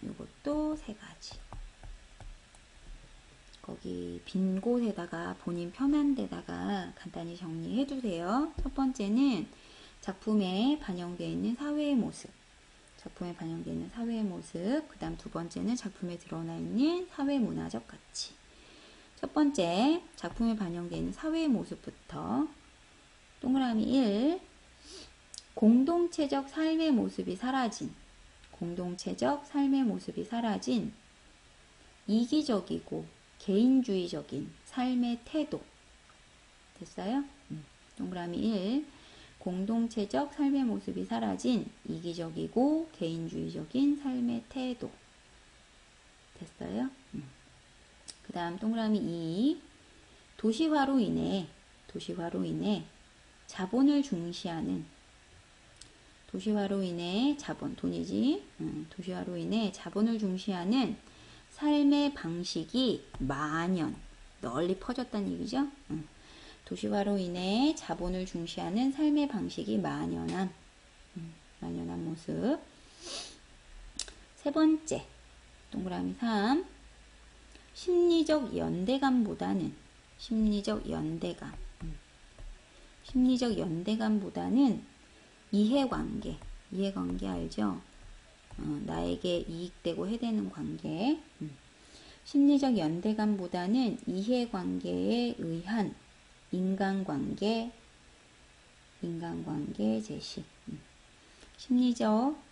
요것도 3가지. 거기 빈 곳에다가 본인 편한 데다가 간단히 정리해 두세요. 첫 번째는 작품에 반영되어 있는 사회의 모습. 그 다음 두 번째는 작품에 드러나 있는 사회 문화적 가치. 첫 번째, 작품에 반영되어 있는 사회의 모습부터 동그라미 1. 공동체적 삶의 모습이 사라진 이기적이고 개인주의적인 삶의 태도. 됐어요? 동그라미 1. 공동체적 삶의 모습이 사라진 이기적이고 개인주의적인 삶의 태도. 됐어요? 그 다음 동그라미 2. 도시화로 인해 자본을 중시하는 자본을 중시하는 삶의 방식이 널리 퍼졌다는 얘기죠. 도시화로 인해 자본을 중시하는 삶의 방식이 만연한 모습. 세 번째, 동그라미 3. 심리적 연대감보다는 이해관계 알죠? 나에게 이익되고 해되는 관계. 심리적 연대감보다는 이해관계에 의한 인간관계 제시. 심리적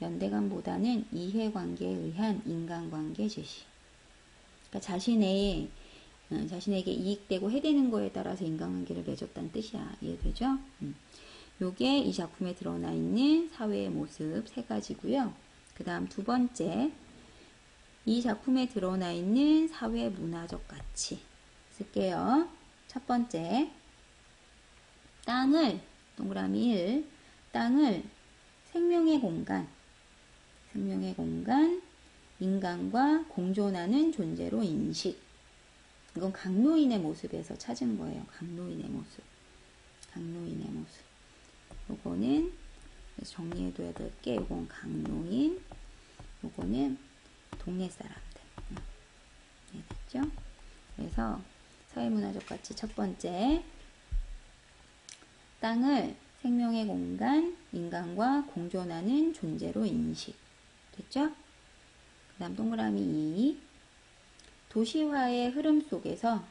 연대감보다는 이해관계에 의한 인간관계 제시. 그러니까 자신에게 이익되고 해되는 거에 따라서 인간관계를 맺었다는 뜻이야. 이해되죠? 요게 이 작품에 드러나 있는 사회의 모습 3가지고요. 그 다음 두 번째, 이 작품에 드러나 있는 사회 문화적 가치 쓸게요. 첫 번째, 동그라미 1. 땅을 생명의 공간, 인간과 공존하는 존재로 인식. 이건 강노인의 모습에서 찾은 거예요. 강노인의 모습. 요거는 정리해둬야 될 게, 요건 강노인, 요거는 동네 사람들. 이해됐죠? 그래서 사회문화적 가치 첫 번째, 땅을 생명의 공간, 인간과 공존하는 존재로 인식. 됐죠? 그 다음 동그라미 2. 도시화의 흐름 속에서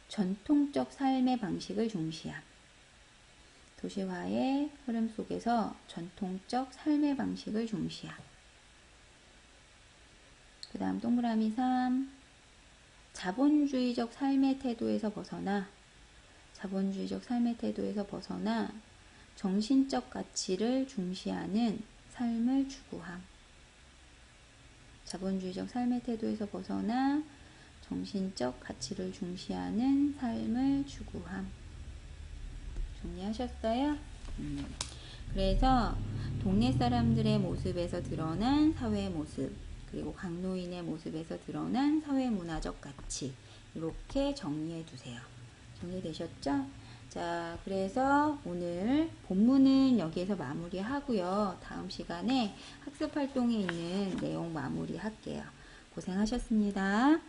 전통적 삶의 방식을 중시함. 도시화의 흐름 속에서 전통적 삶의 방식을 중시함. 그 다음 동그라미 3. 자본주의적 삶의 태도에서 벗어나 정신적 가치를 중시하는 삶을 추구함. 자본주의적 삶의 태도에서 벗어나 정신적 가치를 중시하는 삶을 추구함. 정리하셨어요? 그래서 동네 사람들의 모습에서 드러난 사회의 모습, 그리고 강노인의 모습에서 드러난 사회문화적 가치, 이렇게 정리해 두세요. 정리되셨죠? 자, 그래서 오늘 본문은 여기에서 마무리하고요. 다음 시간에 학습활동에 있는 내용 마무리할게요. 고생하셨습니다.